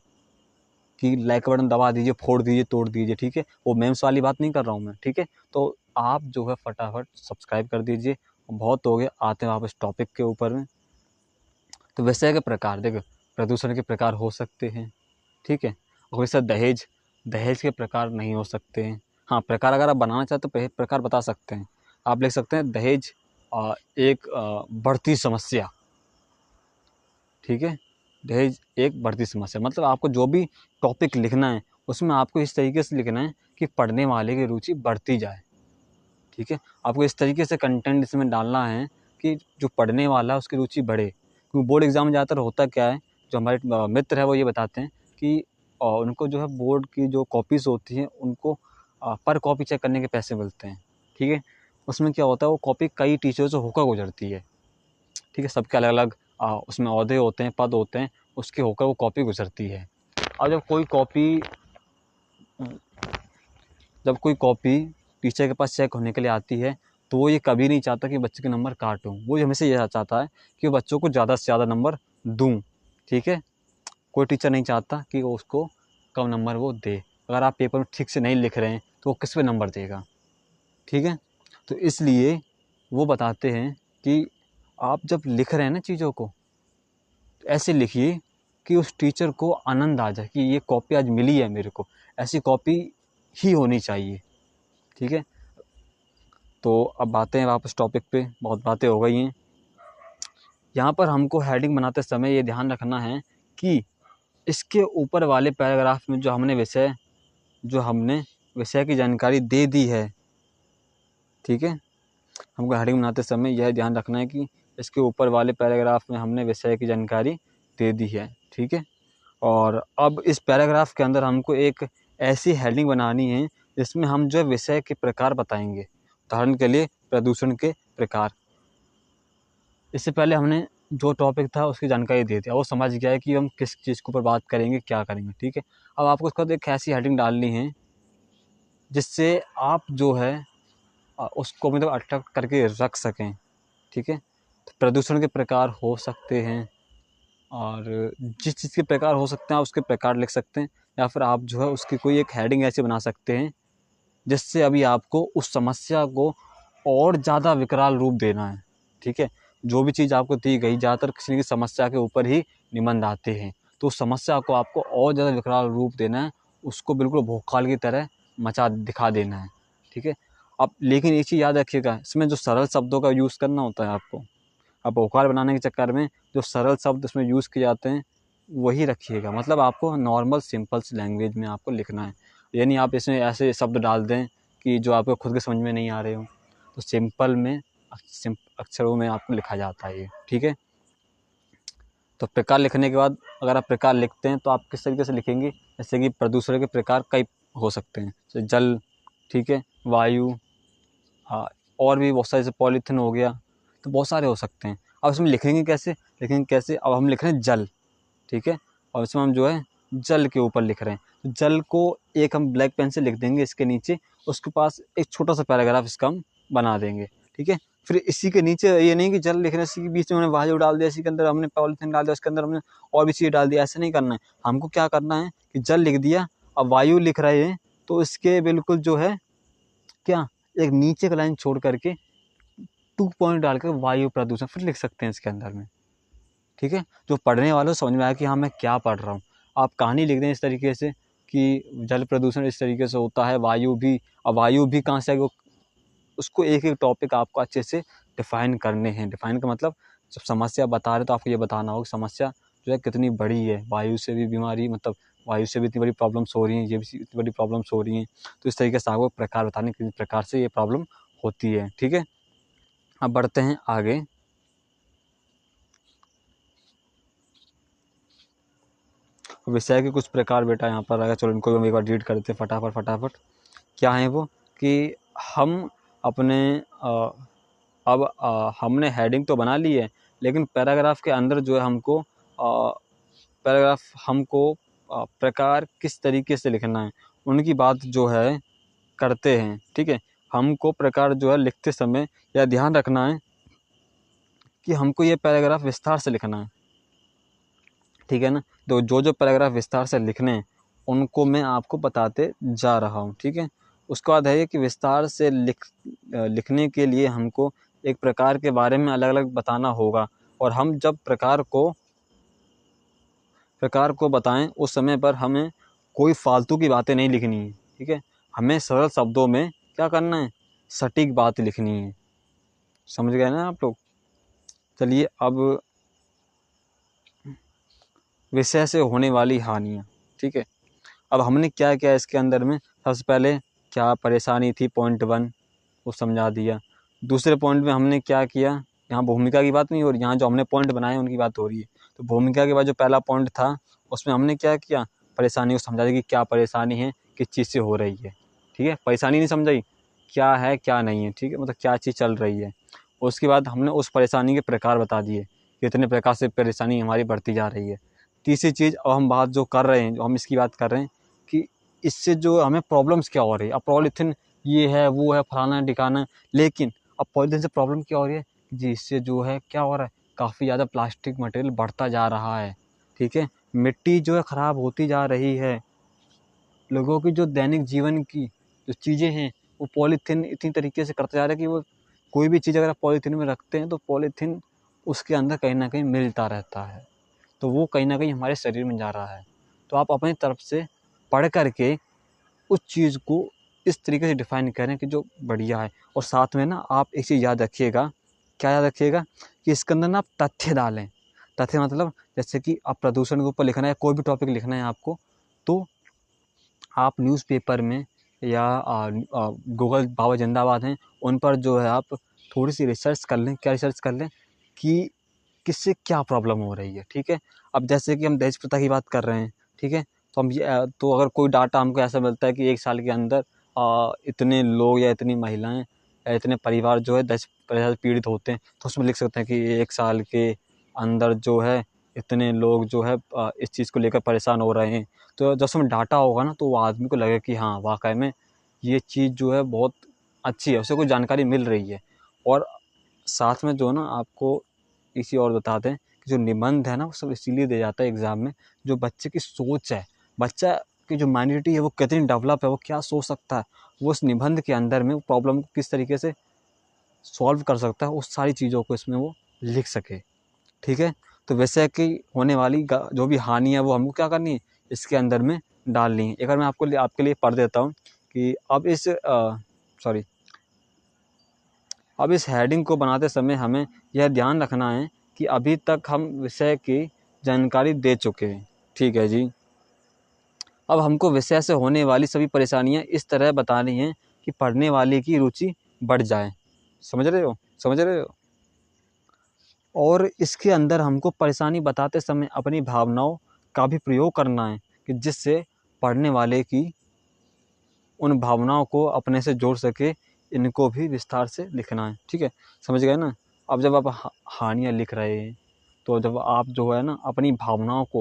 कि लाइक बटन दबा दीजिए, फोड़ दीजिए, तोड़ दीजिए, ठीक है। वो मेम्स वाली बात नहीं कर रहा हूँ मैं, ठीक है। तो आप जो है फटाफट सब्सक्राइब कर दीजिए। बहुत हो गया, आते हैं वापस टॉपिक के ऊपर में। तो विषय के प्रकार, देखो प्रदूषण के प्रकार हो सकते हैं, ठीक है। और वैसे दहेज, दहेज के प्रकार नहीं हो सकते हैं। हाँ, प्रकार अगर आप बनाना चाहते तो प्रकार बता सकते हैं। आप लिख सकते हैं दहेज एक बढ़ती समस्या, ठीक है। दहेज एक बढ़ती समस्या, मतलब आपको जो भी टॉपिक लिखना है उसमें आपको इस तरीके से लिखना है कि पढ़ने वाले की रुचि बढ़ती जाए, ठीक है। आपको इस तरीके से कंटेंट इसमें डालना है कि जो पढ़ने वाला है उसकी रुचि बढ़े। क्योंकि बोर्ड एग्ज़ाम में ज़्यादातर होता क्या है, जो हमारे मित्र है वो ये बताते हैं कि उनको जो है बोर्ड की जो कॉपीज़ होती हैं उनको पर कॉपी चेक करने के पैसे मिलते हैं, ठीक है। उसमें क्या होता है, वो कॉपी कई टीचरों से होकर गुजरती है, ठीक है। सबके अलग अलग उसमें ओहदे होते हैं, पद होते हैं, उसके होकर वो कॉपी गुजरती है। और जब कोई कॉपी टीचर के पास चेक होने के लिए आती है तो वो ये कभी नहीं चाहता कि बच्चे के नंबर काटूं। वो हमेशा ये चाहता है कि बच्चों को ज़्यादा से ज़्यादा नंबर दूं, ठीक है। कोई टीचर नहीं चाहता कि वो उसको कम नंबर वो दे। अगर आप पेपर में ठीक से नहीं लिख रहे हैं तो वो किस पे नंबर देगा, ठीक है। तो इसलिए वो बताते हैं कि आप जब लिख रहे हैं ना चीज़ों को, तो ऐसे लिखिए कि उस टीचर को आनंद आ जाए कि ये कॉपी आज मिली है मेरे को, ऐसी कॉपी ही होनी चाहिए, ठीक है। तो अब बातें हैं वापस टॉपिक पे, बहुत बातें हो गई हैं। यहाँ पर हमको हेडिंग बनाते समय ये ध्यान रखना है कि इसके ऊपर वाले पैराग्राफ में जो हमने विषय की जानकारी दे दी है, ठीक है। हमको हेडिंग बनाते समय यह ध्यान रखना है कि इसके ऊपर वाले पैराग्राफ में हमने विषय की जानकारी दे दी है, ठीक है। और अब इस पैराग्राफ के अंदर हमको एक ऐसी हेडिंग बनानी है जिसमें हम जो विषय के प्रकार बताएंगे। उदाहरण के लिए प्रदूषण के प्रकार। इससे पहले हमने जो टॉपिक था उसकी जानकारी दे दी, वो समझ गया है कि हम किस चीज़ के ऊपर बात करेंगे, क्या करेंगे, ठीक है। अब आपको उसके बाद एक ऐसी हेडिंग डालनी है जिससे आप जो है उसको मतलब अट्रैक्ट करके रख सकें, ठीक है। तो प्रदूषण के प्रकार हो सकते हैं, और जिस चीज़ के प्रकार हो सकते हैं आप उसके प्रकार लिख सकते हैं, या फिर आप जो है उसकी कोई एक हेडिंग ऐसी बना सकते हैं जिससे अभी आपको उस समस्या को और ज़्यादा विकराल रूप देना है, ठीक है। जो भी चीज़ आपको दी गई ज़्यादातर किसी न किसी समस्या के ऊपर ही निबंध आते हैं, तो उस समस्या को आपको और ज़्यादा विकराल रूप देना है, उसको बिल्कुल भोकाल की तरह मचा दिखा देना है, ठीक है। अब लेकिन एक चीज़ याद रखिएगा, इसमें जो सरल शब्दों का यूज़ करना होता है आपको। अब भोकाल बनाने के चक्कर में जो सरल शब्द उसमें यूज़ किए जाते हैं वही रखिएगा, मतलब आपको नॉर्मल सिंपल सी लैंग्वेज में आपको लिखना है। यानी आप इसमें ऐसे शब्द डाल दें कि जो आपको खुद के समझ में नहीं आ रहे हो। तो सिंपल में अक्षरों में आपको लिखा जाता है ये, ठीक है। तो प्रकार लिखने के बाद अगर आप प्रकार लिखते हैं तो आप किस तरीके से लिखेंगे, जैसे कि प्रदूषण के प्रकार कई हो सकते हैं, जैसे जल, ठीक है, वायु, हाँ, और भी बहुत सारे, जैसे पॉलीथीन हो गया, तो बहुत सारे हो सकते हैं। अब इसमें लिखेंगे कैसे, अब हम लिख रहे हैं जल, ठीक है, और इसमें हम जो है जल के ऊपर लिख रहे हैं, तो जल को एक हम ब्लैक पेन से लिख देंगे इसके नीचे, उसके पास एक छोटा सा पैराग्राफ इसका हम बना देंगे, ठीक है। फिर इसी के नीचे ये नहीं कि जल लिख रहे हैं, इसी के बीच में हमने वायु डाल दिया, इसी के अंदर हमने पॉलीथीन डाल दिया, उसके अंदर हमने और भी चीज़ डाल दिया, ऐसे नहीं करना है। हमको क्या करना है कि जल लिख दिया, अब वायु लिख रहे हैं, तो इसके बिल्कुल जो है क्या, एक नीचे का लाइन छोड़ करके 2 पॉइंट डालकर वायु प्रदूषण फिर लिख सकते हैं इसके अंदर में, ठीक है। जो पढ़ने वालों को समझ में आया कि हाँ मैं क्या पढ़ रहा हूँ। आप कहानी लिख दें इस तरीके से कि जल प्रदूषण इस तरीके से होता है, वायु भी, अब वायु भी कहाँ से आएगी, उसको एक एक टॉपिक आपको अच्छे से डिफ़ाइन करने हैं। डिफ़ाइन का मतलब जब समस्या बता रहे तो आपको ये बताना होगा समस्या जो है कितनी बड़ी है, वायु से भी बीमारी, मतलब वायु से भी इतनी बड़ी प्रॉब्लम्स हो रही हैं, ये भी इतनी बड़ी प्रॉब्लम्स हो रही हैं, तो इस तरीके से आपको प्रकार बताने किस प्रकार से ये प्रॉब्लम होती है, ठीक है। अब बढ़ते हैं आगे। विषय के कुछ प्रकार बेटा यहाँ पर आएगा, चलो इनको हम एक बार रीड करते हैं फटाफट। क्या है वो कि हम अपने हमने हेडिंग तो बना ली है, लेकिन पैराग्राफ के अंदर जो है हमको पैराग्राफ हमको प्रकार किस तरीके से लिखना है उनकी बात जो है करते हैं, ठीक है। हमको प्रकार जो है लिखते समय यह ध्यान रखना है कि हमको ये पैराग्राफ विस्तार से लिखना है, ठीक है ना। तो जो पैराग्राफ विस्तार से लिखने हैं उनको मैं आपको बताते जा रहा हूँ, ठीक है। उसके बाद है ये कि विस्तार से लिखने के लिए हमको एक प्रकार के बारे में अलग अलग बताना होगा, और हम जब प्रकार को बताएं उस समय पर हमें कोई फालतू की बातें नहीं लिखनी है, ठीक है। हमें सरल शब्दों में क्या करना है, सटीक बात लिखनी है। समझ गए ना आप लोग। चलिए अब विषय से होने वाली हानियाँ, ठीक है। अब हमने क्या किया इसके अंदर में, सबसे पहले क्या परेशानी थी, पॉइंट 1 वो समझा दिया। दूसरे पॉइंट में हमने क्या किया, यहाँ भूमिका की बात नहीं हो रही, यहाँ जो हमने पॉइंट बनाए उनकी बात हो रही है। तो भूमिका के बाद जो पहला पॉइंट था उसमें हमने क्या किया, परेशानी को समझा दिया कि क्या परेशानी है, किस चीज़ से हो रही है, ठीक है। परेशानी नहीं समझाई, क्या है क्या नहीं है, ठीक है, मतलब क्या चीज़ चल रही है। उसके बाद हमने उस परेशानी के प्रकार बता दिए, कितने प्रकार से परेशानी हमारी बढ़ती जा रही है। तीसरी चीज़, अब हम बात जो कर रहे हैं, जो हम इसकी बात कर रहे हैं कि इससे जो हमें प्रॉब्लम्स क्या हो रही है। अब पॉलीथीन ये है वो है फलाना ठिकाना, लेकिन अब पॉलीथीन से प्रॉब्लम क्या हो रही है जी, इससे जो है क्या हो रहा है, काफ़ी ज़्यादा प्लास्टिक मटेरियल बढ़ता जा रहा है, ठीक है। मिट्टी जो है ख़राब होती जा रही है, लोगों की जो दैनिक जीवन की जो चीज़ें हैं वो पॉलीथीन इतनी तरीके से करते जा रहे हैं कि वो कोई भी चीज़ अगर आप पॉलीथीन में रखते हैं तो पॉलीथीन उसके अंदर कहीं ना कहीं मिलता रहता है, तो वो कहीं ना कहीं हमारे शरीर में जा रहा है। तो आप अपनी तरफ से पढ़ करके उस चीज़ को इस तरीके से डिफ़ाइन करें कि जो बढ़िया है। और साथ में ना आप एक चीज़ याद रखिएगा, क्या याद रखिएगा कि इसके अंदर ना आप तथ्य डालें। तथ्य मतलब जैसे कि आप प्रदूषण के ऊपर लिखना है, कोई भी टॉपिक लिखना है आपको, तो आप न्यूज़पेपर में या गूगल बाबा जिंदाबाद हैं उन पर जो है आप थोड़ी सी रिसर्च कर लें। क्या रिसर्च कर लें कि किससे क्या प्रॉब्लम हो रही है, ठीक है। अब जैसे कि हम दहेज प्रथा की बात कर रहे हैं, ठीक है, तो हम ये तो अगर कोई डाटा हमको ऐसा मिलता है कि 1 साल के अंदर इतने लोग या इतनी महिलाएं या इतने परिवार जो है दहेज प्रथा से पीड़ित होते हैं, तो उसमें लिख सकते हैं कि 1 साल के अंदर जो है इतने लोग जो है इस चीज़ को लेकर परेशान हो रहे हैं। तो जब उसमें डाटा होगा ना तो वो आदमी को लगेगा कि हाँ वाकई में ये चीज़ जो है बहुत अच्छी है, उसे कोई जानकारी मिल रही है। और साथ में जो है ना आपको इसी और बता दें कि जो निबंध है ना वो सब इसीलिए दिया जाता है एग्ज़ाम में, जो बच्चे की सोच है, बच्चा की जो माइंडिटी है वो कितनी डेवलप है, वो क्या सोच सकता है, वो उस निबंध के अंदर में वो प्रॉब्लम को किस तरीके से सॉल्व कर सकता है, उस सारी चीज़ों को इसमें वो लिख सके, ठीक है। तो वैसे कि होने वाली जो भी हानि है वो हमको क्या करनी है, इसके अंदर में डालनी है। एक बार मैं आपके लिए पढ़ देता हूँ कि अब इस हेडिंग को बनाते समय हमें यह ध्यान रखना है कि अभी तक हम विषय की जानकारी दे चुके हैं, ठीक है जी। अब हमको विषय से होने वाली सभी परेशानियां इस तरह बतानी हैं कि पढ़ने वाले की रुचि बढ़ जाए। समझ रहे हो। और इसके अंदर हमको परेशानी बताते समय अपनी भावनाओं का भी प्रयोग करना है कि जिससे पढ़ने वाले की उन भावनाओं को अपने से जोड़ सके, इनको भी विस्तार से लिखना है। ठीक है, समझ गए ना। अब जब आप कहानियाँ लिख रहे हैं तो जब आप जो है ना अपनी भावनाओं को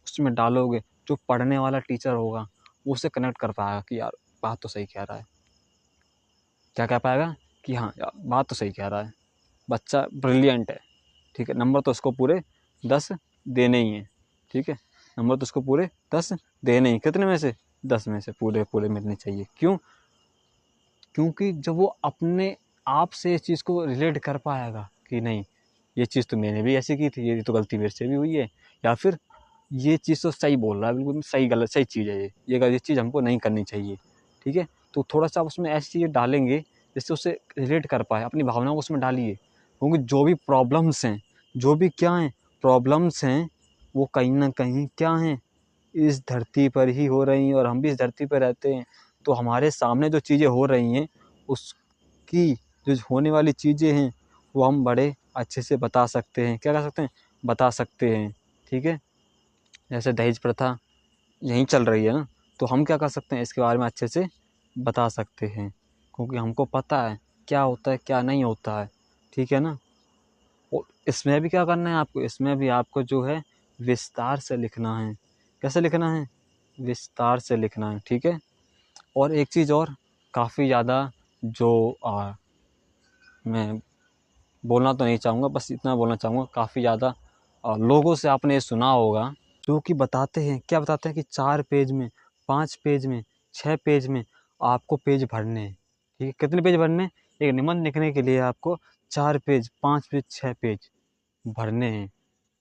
उसमें डालोगे, जो पढ़ने वाला टीचर होगा वो उससे कनेक्ट कर पाएगा कि यार बात तो सही कह रहा है। क्या कह पाएगा कि हाँ यार बात तो सही कह रहा है, बच्चा ब्रिलियंट है। ठीक है, नंबर तो उसको पूरे 10 देने ही हैं। ठीक है, नंबर तो उसको पूरे 10 देने ही, कितने में से 10 में से पूरे पूरे मिलने चाहिए। क्यों? क्योंकि जब वो अपने आप से इस चीज़ को रिलेट कर पाएगा कि नहीं ये चीज़ तो मैंने भी ऐसे की थी, ये तो गलती मेरे से भी हुई है, या फिर ये चीज़ तो सही बोल रहा है, बिल्कुल सही गलत सही चीज़ है, ये चीज़ हमको नहीं करनी चाहिए। ठीक है, तो थोड़ा सा आप उसमें ऐसी चीज़ें डालेंगे जिससे उससे रिलेट कर पाए, अपनी भावनाओं को उसमें डालिए। क्योंकि जो भी प्रॉब्लम्स हैं, जो भी क्या हैं प्रॉब्लम्स हैं, वो कहीं ना कहीं क्या हैं, इस धरती पर ही हो रही हैं, और हम भी इस धरती पर रहते हैं। तो हमारे सामने जो चीज़ें हो रही हैं उसकी जो होने वाली चीज़ें हैं वो हम बड़े अच्छे से बता सकते हैं। क्या कर सकते हैं? बता सकते हैं। ठीक है, जैसे दहेज प्रथा यहीं चल रही है ना, तो हम क्या कर सकते हैं, इसके बारे में अच्छे से बता सकते हैं, क्योंकि हमको पता है क्या होता है क्या नहीं होता है। ठीक है ना। और इसमें भी क्या करना है आपको, इसमें भी आपको जो है विस्तार से लिखना है। कैसे लिखना है? विस्तार से लिखना है। ठीक है, और एक चीज़ और काफ़ी ज़्यादा जो मैं बोलना तो नहीं चाहूँगा, बस इतना बोलना चाहूँगा, काफ़ी ज़्यादा लोगों से आपने ये सुना होगा जो कि बताते हैं, क्या बताते हैं कि 4 पेज में, 5 पेज में, 6 पेज में आपको पेज भरने हैं। ठीक है, कितने पेज भरने हैं? एक निबंध लिखने के लिए आपको 4 पेज, 5 पेज, 6 पेज भरने हैं।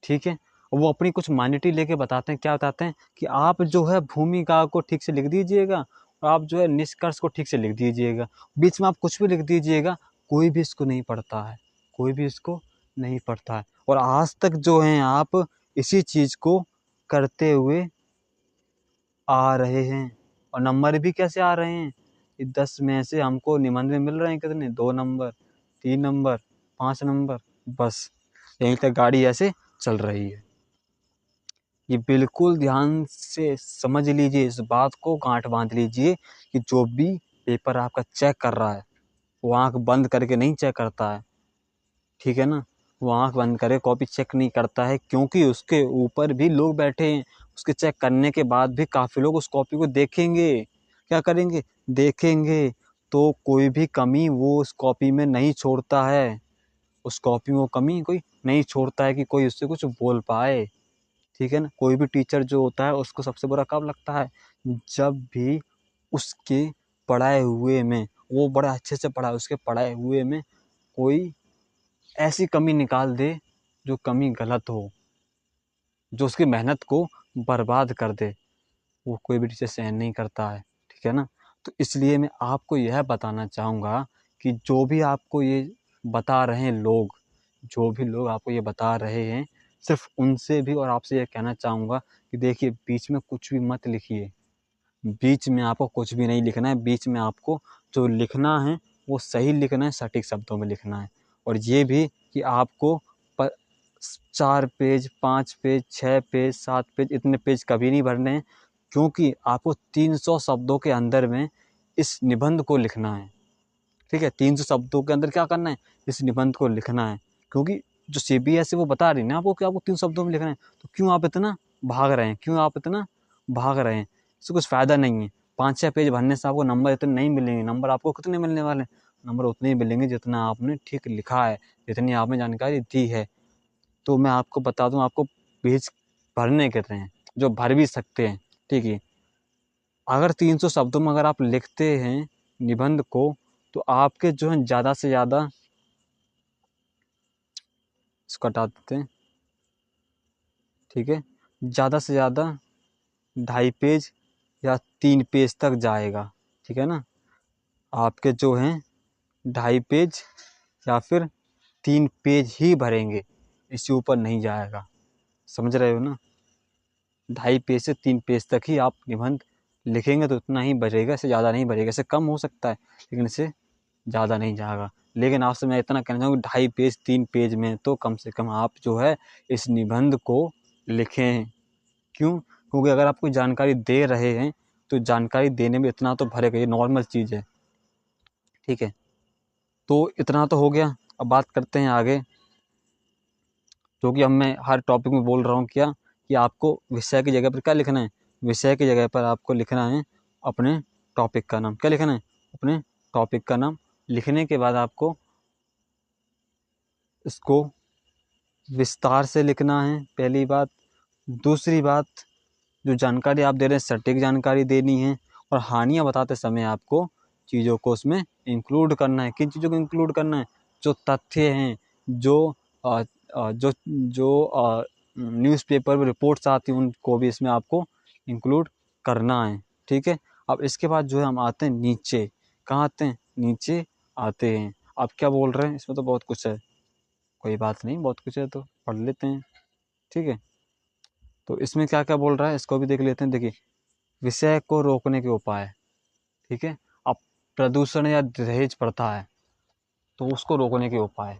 ठीक है, और वो अपनी कुछ मान्यटी लेके बताते हैं। क्या बताते हैं कि आप जो है भूमिका को ठीक से लिख दीजिएगा, और आप जो है निष्कर्ष को ठीक से लिख दीजिएगा, बीच में आप कुछ भी लिख दीजिएगा, कोई भी इसको नहीं पढ़ता है, कोई भी इसको नहीं पढ़ता है। और आज तक जो है आप इसी चीज़ को करते हुए आ रहे हैं, और नंबर भी कैसे आ रहे हैं, 10 में से हमको निबंध में मिल रहे हैं कितने, 2 नंबर, 3 नंबर, 5 नंबर, बस यहीं तक गाड़ी ऐसे चल रही है। ये बिल्कुल ध्यान से समझ लीजिए, इस बात को गांठ बांध लीजिए कि जो भी पेपर आपका चेक कर रहा है वो आंख बंद करके नहीं चेक करता है। ठीक है ना, वो आंख बंद करे कॉपी चेक नहीं करता है, क्योंकि उसके ऊपर भी लोग बैठे हैं। उसके चेक करने के बाद भी काफ़ी लोग उस कॉपी को देखेंगे। क्या करेंगे? देखेंगे। तो कोई भी कमी वो उस कॉपी में नहीं छोड़ता है, उस कॉपी में वो कमी कोई नहीं छोड़ता है कि कोई उससे कुछ बोल पाए। ठीक है ना, कोई भी टीचर जो होता है उसको सबसे बुरा कब लगता है, जब भी उसके पढ़ाए हुए में, वो बड़ा अच्छे से पढ़ा, उसके पढ़ाए हुए में कोई ऐसी कमी निकाल दे जो कमी गलत हो, जो उसकी मेहनत को बर्बाद कर दे, वो कोई भी टीचर सहन नहीं करता है। ठीक है ना। तो इसलिए मैं आपको यह बताना चाहूँगा कि जो भी आपको ये बता रहे हैं लोग, जो भी लोग आपको ये बता रहे हैं, सिर्फ उनसे भी और आपसे ये कहना चाहूँगा कि देखिए बीच में कुछ भी मत लिखिए, बीच में आपको कुछ भी नहीं लिखना है। बीच में आपको जो लिखना है वो सही लिखना है, सटीक शब्दों में लिखना है। और ये भी कि आपको 4 पेज, 5 पेज, 6 पेज, 7 पेज, इतने पेज कभी नहीं भरने हैं, क्योंकि आपको 300 शब्दों के अंदर में इस निबंध को लिखना है। ठीक है, 300 शब्दों के अंदर क्या करना है, इस निबंध को लिखना है। क्योंकि जो CBSE वो बता रही है ना आपको कि आपको 300 शब्दों में लिखना है, तो क्यों आप इतना भाग रहे हैं, क्यों आप इतना भाग रहे हैं? इससे कुछ फ़ायदा नहीं है। 5-6 पेज भरने से आपको नंबर इतने नहीं मिलेंगे। नंबर आपको कितने मिलने वाले हैं? नंबर उतने ही मिलेंगे जितना आपने ठीक लिखा है, जितनी आपने जानकारी दी है। तो मैं आपको बता दूं, आपको पेज भरने कितने हैं, जो भर भी सकते हैं। ठीक है, अगर 300 शब्दों में अगर आप लिखते हैं निबंध को, तो आपके जो है ज़्यादा से ज़्यादा, इसको हटा देते हैं। ठीक है, ज़्यादा से ज़्यादा 2.5 पेज या 3 पेज तक जाएगा। ठीक है ना, आपके जो हैं 2.5 पेज या फिर 3 पेज ही भरेंगे, इससे ऊपर नहीं जाएगा। समझ रहे हो ना? 2.5 पेज से 3 पेज तक ही आप निबंध लिखेंगे तो उतना ही भरेगा, इससे ज़्यादा नहीं भरेगा। इससे कम हो सकता है लेकिन इससे ज़्यादा नहीं जाएगा। लेकिन आपसे मैं इतना कहना चाहूँगा, 2.5 पेज 3 पेज में तो कम से कम आप जो है इस निबंध को लिखें। क्यों? क्योंकि अगर आप कोई जानकारी दे रहे हैं तो जानकारी देने में इतना तो भरेगा, ये नॉर्मल चीज़ है, ठीक है। तो इतना तो हो गया। अब बात करते हैं आगे, जो कि अब मैं हर टॉपिक में बोल रहा हूँ क्या, कि आपको विषय की जगह पर क्या लिखना है, विषय की जगह पर आपको लिखना है अपने टॉपिक का नाम। क्या लिखना है? अपने टॉपिक का नाम। लिखने के बाद आपको इसको विस्तार से लिखना है, पहली बात। दूसरी बात, जो जानकारी आप दे रहे हैं सटीक जानकारी देनी है, और हानियाँ बताते समय आपको चीज़ों को उसमें इंक्लूड करना है। किन चीज़ों को इंक्लूड करना है? जो तथ्य हैं, जो जो जो न्यूज़पेपर में रिपोर्ट्स आती हैं, उनको भी इसमें आपको इंक्लूड करना है, ठीक है। अब इसके बाद जो है हम आते हैं नीचे। कहाँ आते हैं? नीचे आते हैं। आप क्या बोल रहे हैं? इसमें तो बहुत कुछ है। कोई बात नहीं, बहुत कुछ है तो पढ़ लेते हैं, ठीक है। तो इसमें क्या क्या बोल रहा है इसको भी देख लेते हैं। देखिए, विषय को रोकने के उपाय, ठीक है। अब प्रदूषण या दहेज प्रथा है तो उसको रोकने के उपाय,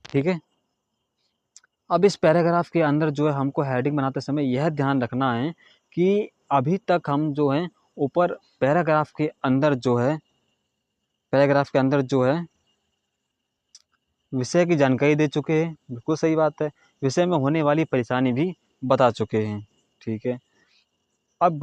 ठीक है। अब इस पैराग्राफ के अंदर जो है हमको हेडिंग बनाते समय यह ध्यान रखना है कि अभी तक हम जो है ऊपर पैराग्राफ के अंदर जो है विषय की जानकारी दे चुके हैं, बिल्कुल सही बात है। विषय में होने वाली परेशानी भी बता चुके हैं, ठीक है। अब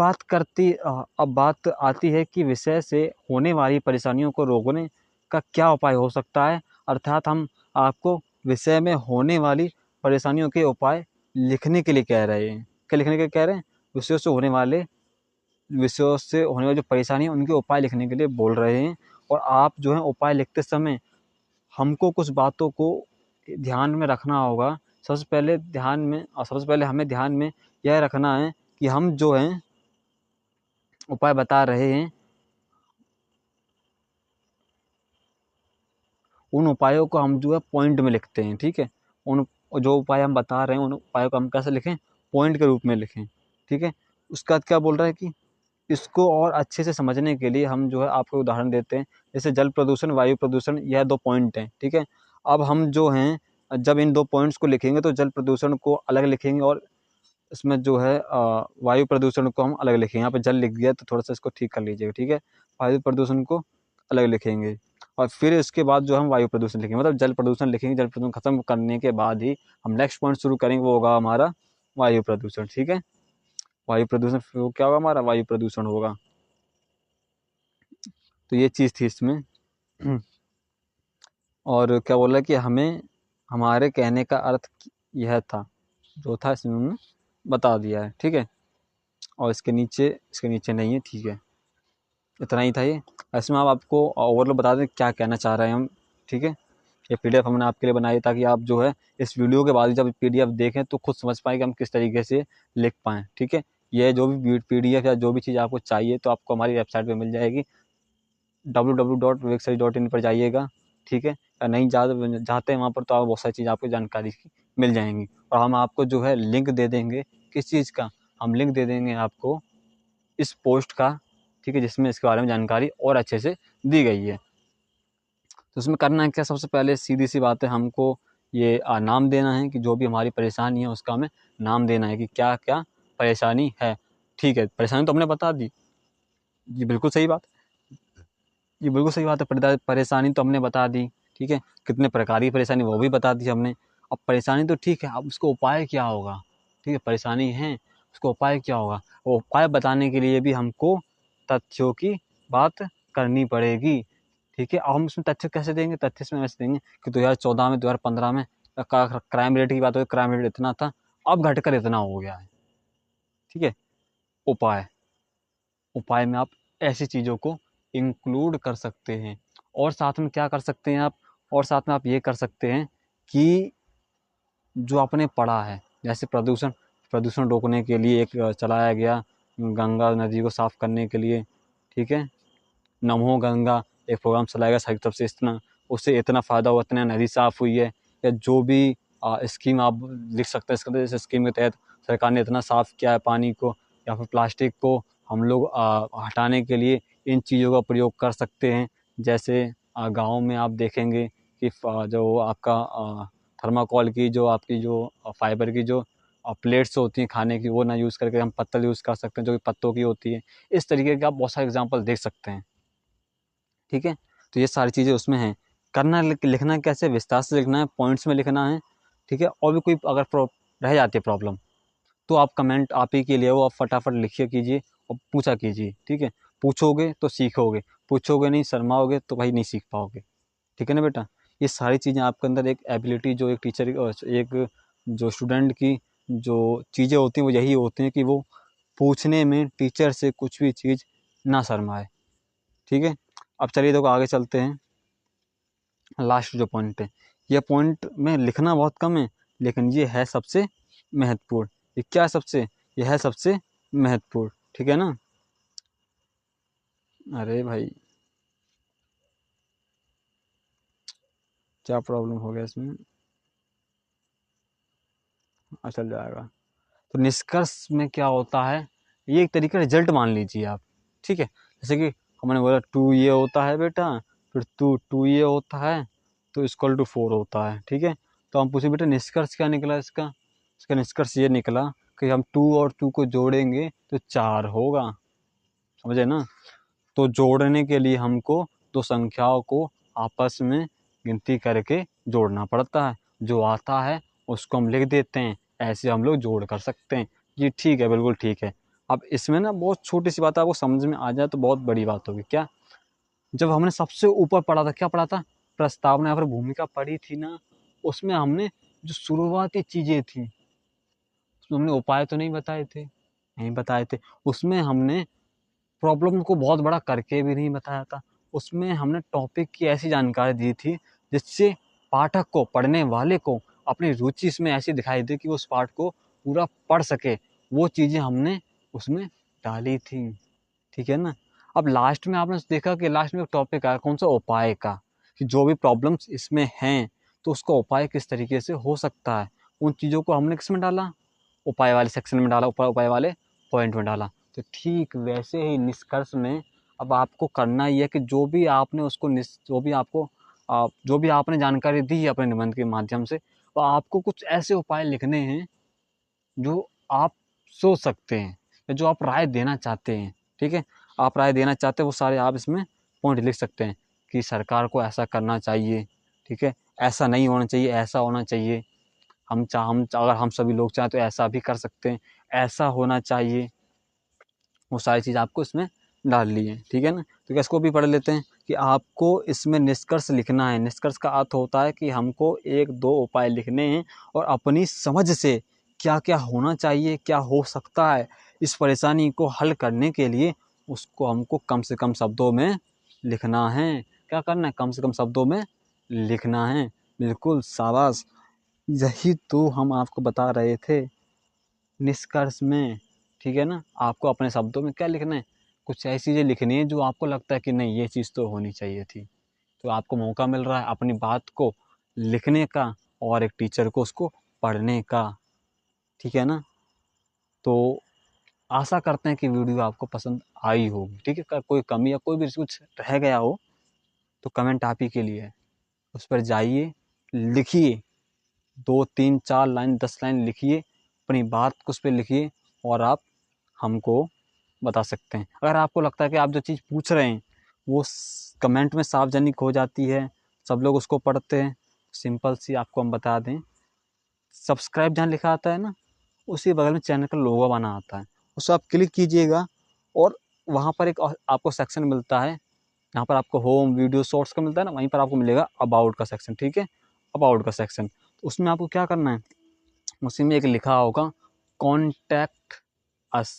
बात आती है कि विषय से होने वाली परेशानियों को रोकने का क्या उपाय हो सकता है। अर्थात हम आपको विषय में होने वाली परेशानियों के उपाय लिखने के लिए कह रहे हैं। क्या लिखने के लिए कह रहे हैं? विषयों से होने वाली जो परेशानी है उनके उपाय लिखने के लिए बोल रहे हैं। और आप जो है उपाय लिखते समय हमको कुछ बातों को ध्यान में रखना होगा। सबसे पहले हमें ध्यान में यह रखना है कि हम जो हैं उपाय बता रहे हैं, उन उपायों को हम जो है पॉइंट में लिखते हैं, ठीक है। उन जो उपाय हम बता रहे हैं उन उपायों को हम कैसे लिखें? पॉइंट के रूप में लिखें, ठीक है। उसके बाद क्या बोल रहा है कि इसको और अच्छे से समझने के लिए हम जो है आपको उदाहरण देते हैं। जैसे जल प्रदूषण, वायु प्रदूषण, यह 2 पॉइंट हैं, ठीक है। अब हम जो हैं जब इन 2 पॉइंट्स को लिखेंगे तो जल प्रदूषण को अलग लिखेंगे, और इसमें जो है वायु प्रदूषण को हम अलग लिखेंगे। यहाँ पे जल लिख दिया तो थोड़ा सा इसको ठीक कर लीजिएगा, ठीक है। वायु प्रदूषण को अलग लिखेंगे, और फिर इसके बाद जो हम वायु प्रदूषण लिखेंगे, मतलब जल प्रदूषण लिखेंगे। जल प्रदूषण खत्म करने के बाद ही हम नेक्स्ट पॉइंट शुरू करेंगे, वो होगा हमारा वायु प्रदूषण, ठीक है। वायु प्रदूषण फिर वो क्या होगा? हमारा वायु प्रदूषण होगा। तो ये चीज़ थी इसमें। और क्या बोला कि हमें हमारे कहने का अर्थ यह था, जो था इसमें उन्होंने बता दिया है, ठीक है। और इसके नीचे नहीं है, ठीक है। इतना ही था ये। इसमें आप आपको ओवरऑल बता दें क्या कहना चाह रहे हैं हम, ठीक है। ये पीडीएफ हमने आपके लिए बनाई ताकि आप जो है इस वीडियो के बाद जब पीडीएफ देखें तो खुद समझ पाएँ कि हम किस तरीके से लिख पाएँ, ठीक है। ये जो भी पीडीएफ या जो भी चीज़ आपको चाहिए तो आपको हमारी वेबसाइट पे मिल जाएगी, www.vivekstudy.in पर जाइएगा, ठीक है। या नहीं जाते हैं वहाँ पर तो आप बहुत सारी चीज़ आपको जानकारी की मिल जाएंगी। और हम आपको जो है लिंक दे देंगे, किस चीज़ का? हम लिंक दे देंगे आपको इस पोस्ट का, ठीक है, जिसमें इसके बारे में जानकारी और अच्छे से दी गई है। तो उसमें करना है क्या? सबसे पहले सीधी सी बात है, हमको ये नाम देना है कि जो भी हमारी परेशानी है उसका हमें नाम देना है कि क्या क्या परेशानी है, ठीक है। परेशानी तो हमने बता दी, ये बिल्कुल सही बात ये बिल्कुल सही बात है। परेशानी तो हमने बता दी, ठीक है। कितने प्रकार की परेशानी वो भी बता दी हमने। अब परेशानी तो ठीक है, अब उसको उपाय क्या होगा? ठीक है, परेशानी है, उसको उपाय क्या होगा? वो उपाय बताने के लिए भी हमको तथ्यों की बात करनी पड़ेगी, ठीक है। अब हम इसमें तथ्य कैसे देंगे? तथ्य इसमें ऐसे देंगे कि 2014 में 2015 में क्राइम रेट की बात हो, क्राइम रेट इतना था, अब घटकर इतना हो गया है, ठीक है। उपाय उपाय में आप ऐसी चीज़ों को इंक्लूड कर सकते हैं। और साथ में क्या कर सकते हैं आप? और साथ में आप ये कर सकते हैं कि जो आपने पढ़ा है, जैसे प्रदूषण प्रदूषण रोकने के लिए एक चलाया गया गंगा नदी को साफ़ करने के लिए, ठीक है। नमो गंगा एक प्रोग्राम चलाया गया सरकार की तरफ से, इतना उससे इतना फ़ायदा हुआ, इतनी नदी साफ़ हुई है। या जो भी स्कीम आप लिख सकते हैं इसके अंदर, जैसे स्कीम के तहत सरकार ने इतना साफ़ किया है पानी को, या फिर प्लास्टिक को हम लोग हटाने के लिए इन चीज़ों का प्रयोग कर सकते हैं। जैसे गाँव में आप देखेंगे कि जो आपका थर्माकोल की जो आपकी जो फाइबर की जो प्लेट्स होती हैं खाने की, वो ना यूज़ करके हम पत्तल यूज़ कर सकते हैं जो कि पत्तों की होती है। इस तरीके के आप बहुत सारे एग्जांपल देख सकते हैं, ठीक है। तो ये सारी चीज़ें उसमें हैं। करना लिखना कैसे, विस्तार से लिखना है, पॉइंट्स में लिखना है, ठीक है। और भी कोई अगर रह जाती है प्रॉब्लम, तो आप कमेंट आप ही के लिए वो आप फटाफट लिखिए कीजिए और पूछा कीजिए, ठीक है। पूछोगे तो सीखोगे, पूछोगे नहीं शर्माओगे तो भाई नहीं सीख पाओगे, ठीक है ना बेटा। ये सारी चीज़ें आपके अंदर एक एबिलिटी जो एक टीचर एक जो स्टूडेंट की जो चीज़ें होती हैं वो यही होती हैं कि वो पूछने में टीचर से कुछ भी चीज़ ना शर्माए, ठीक है। अब चलिए देखो आगे चलते हैं। लास्ट जो पॉइंट है, ये पॉइंट में लिखना बहुत कम है लेकिन ये है सबसे महत्वपूर्ण। ये क्या है सबसे, ये है सबसे महत्वपूर्ण, ठीक है ना। अरे भाई क्या प्रॉब्लम हो गया इसमें, चल जाएगा। तो निष्कर्ष में क्या होता है, ये एक तरीके का रिजल्ट मान लीजिए आप, ठीक है। जैसे कि हमने बोला 2 ये होता है बेटा, फिर 2 ये होता है तो इक्वल टू 4 होता है, ठीक है। तो हम पूछे बेटा निष्कर्ष क्या निकला इसका, इसका निष्कर्ष ये निकला कि हम 2 और 2 को जोड़ेंगे तो 4 होगा, समझे ना। तो जोड़ने के लिए हमको दो संख्याओं को आपस में गिनती करके जोड़ना पड़ता है, जो आता है उसको हम लिख देते हैं, ऐसे हम लोग जोड़ कर सकते हैं। जी ठीक है, बिल्कुल ठीक है। अब इसमें ना बहुत छोटी सी बात है, आपको समझ में आ जाए तो बहुत बड़ी बात होगी। क्या, जब हमने सबसे ऊपर पढ़ा था, क्या पढ़ा था, प्रस्तावना या फिर भूमिका पढ़ी थी ना, उसमें हमने जो शुरुआती चीज़ें थी उसमें हमने उपाय तो नहीं बताए थे, नहीं बताए थे। उसमें हमने प्रॉब्लम को बहुत बड़ा करके भी नहीं बताया था, उसमें हमने टॉपिक की ऐसी जानकारी दी थी जिससे पाठक को, पढ़ने वाले को अपनी रुचि इसमें ऐसी दिखाई दे कि वो उस पाठ को पूरा पढ़ सके। वो चीज़ें हमने उसमें डाली थी, ठीक है ना। अब लास्ट में आपने देखा कि लास्ट में एक टॉपिक आया कौन सा, उपाय का, कि जो भी प्रॉब्लम्स इसमें हैं तो उसका उपाय किस तरीके से हो सकता है, उन चीज़ों को हमने किस में डाला, उपाय वाले सेक्शन में डाला, उपाय वाले पॉइंट में डाला। तो ठीक वैसे ही निष्कर्ष में अब आपको करना ही है कि जो भी आपने उसको जो भी आपको जो भी आपने जानकारी दी है अपने निबंध के माध्यम से, तो आपको कुछ ऐसे उपाय लिखने हैं जो आप सोच सकते हैं या जो आप राय देना चाहते हैं, ठीक है। आप राय देना चाहते हैं वो सारे आप इसमें पॉइंट लिख सकते हैं कि सरकार को ऐसा करना चाहिए, ठीक है, ऐसा नहीं होना चाहिए, ऐसा होना चाहिए। हम अगर हम सभी लोग चाहें तो ऐसा भी कर सकते हैं, ऐसा होना चाहिए। वो सारी चीज़ आपको इसमें डाल ली है, ठीक है ना। तो क्या इसको भी पढ़ लेते हैं कि आपको इसमें निष्कर्ष लिखना है। निष्कर्ष का अर्थ होता है कि हमको 1-2 उपाय लिखने हैं और अपनी समझ से क्या क्या होना चाहिए, क्या हो सकता है, इस परेशानी को हल करने के लिए उसको हमको कम से कम शब्दों में लिखना है। क्या करना है, कम से कम शब्दों में लिखना है। बिल्कुल शाबाश, यही तो हम आपको बता रहे थे निष्कर्ष में, ठीक है ना। आपको अपने शब्दों में क्या लिखना है, कुछ ऐसी चीज़ें लिखनी है जो आपको लगता है कि नहीं ये चीज़ तो होनी चाहिए थी। तो आपको मौका मिल रहा है अपनी बात को लिखने का और एक टीचर को उसको पढ़ने का, ठीक है ना। तो आशा करते हैं कि वीडियो आपको पसंद आई होगी, ठीक है। कोई कमी या कोई भी कुछ रह गया हो तो कमेंट आप ही के लिए है, उस पर जाइए, लिखिए, 2-3-4 लाइन 10 लाइन लिखिए, अपनी बात को उस पर लिखिए और आप हमको बता सकते हैं। अगर आपको लगता है कि आप जो चीज़ पूछ रहे हैं वो कमेंट में सार्वजनिक हो जाती है, सब लोग उसको पढ़ते हैं, सिंपल सी आपको हम बता दें, सब्सक्राइब जहाँ लिखा आता है ना, उसी बगल में चैनल का लोगो बना आता है, उसको आप क्लिक कीजिएगा और वहाँ पर एक आपको सेक्शन मिलता है, यहाँ पर आपको होम वीडियो शॉर्ट्स का मिलता है ना, वहीं पर आपको मिलेगा अबाउट का सेक्शन, ठीक है, अबाउट का सेक्शन। तो उसमें आपको क्या करना है, उसी में एक लिखा होगा कॉन्टैक्ट अस,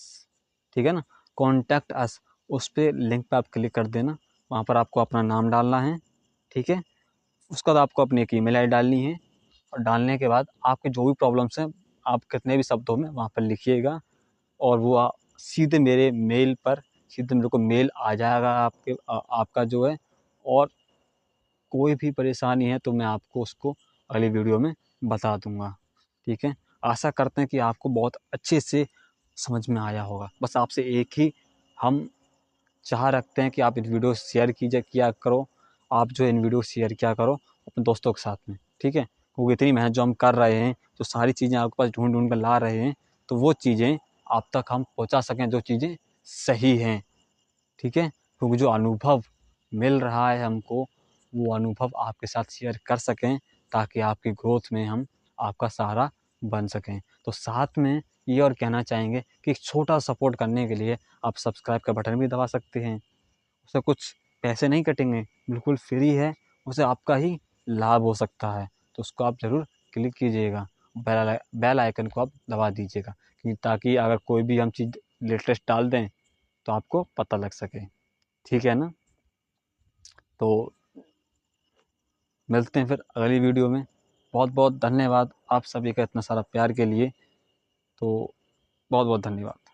ठीक है ना, कॉन्टैक्ट अस, उस पर लिंक पे आप क्लिक कर देना। वहाँ पर आपको अपना नाम डालना है, ठीक है। उसके बाद आपको अपनी एक ईमेल आईडी डालनी है और डालने के बाद आपके जो भी प्रॉब्लम्स हैं आप कितने भी शब्दों में वहाँ पर लिखिएगा और वो सीधे मेरे मेल पर, सीधे मेरे को मेल आ जाएगा आपका जो है। और कोई भी परेशानी है तो मैं आपको उसको अगली वीडियो में बता दूंगा, ठीक है। आशा करते हैं कि आपको बहुत अच्छे से समझ में आया होगा। बस आपसे एक ही हम चाह रखते हैं कि आप इन वीडियो शेयर किया करो, आप जो इन वीडियो शेयर किया करो अपने दोस्तों के साथ में, ठीक है। क्योंकि इतनी मेहनत जो हम कर रहे हैं, जो सारी चीज़ें आपके पास ढूंढ ढूंढ कर ला रहे हैं, तो वो चीज़ें आप तक हम पहुंचा सकें जो चीज़ें सही हैं, ठीक है। क्योंकि जो अनुभव मिल रहा है हमको, वो अनुभव आपके साथ शेयर कर सकें, ताकि आपकी ग्रोथ में हम आपका सहारा बन सकें। तो साथ में ये और कहना चाहेंगे कि एक छोटा सपोर्ट करने के लिए आप सब्सक्राइब का बटन भी दबा सकते हैं। उससे कुछ पैसे नहीं कटेंगे, बिल्कुल फ्री है, उससे आपका ही लाभ हो सकता है। तो उसको आप ज़रूर क्लिक कीजिएगा, बेल आइकन को आप दबा दीजिएगा, कि ताकि अगर कोई भी हम चीज़ लेटेस्ट डाल दें तो आपको पता लग सके, ठीक है ना। तो मिलते हैं फिर अगली वीडियो में। बहुत बहुत धन्यवाद आप सभी का इतना सारा प्यार के लिए। तो बहुत बहुत धन्यवाद।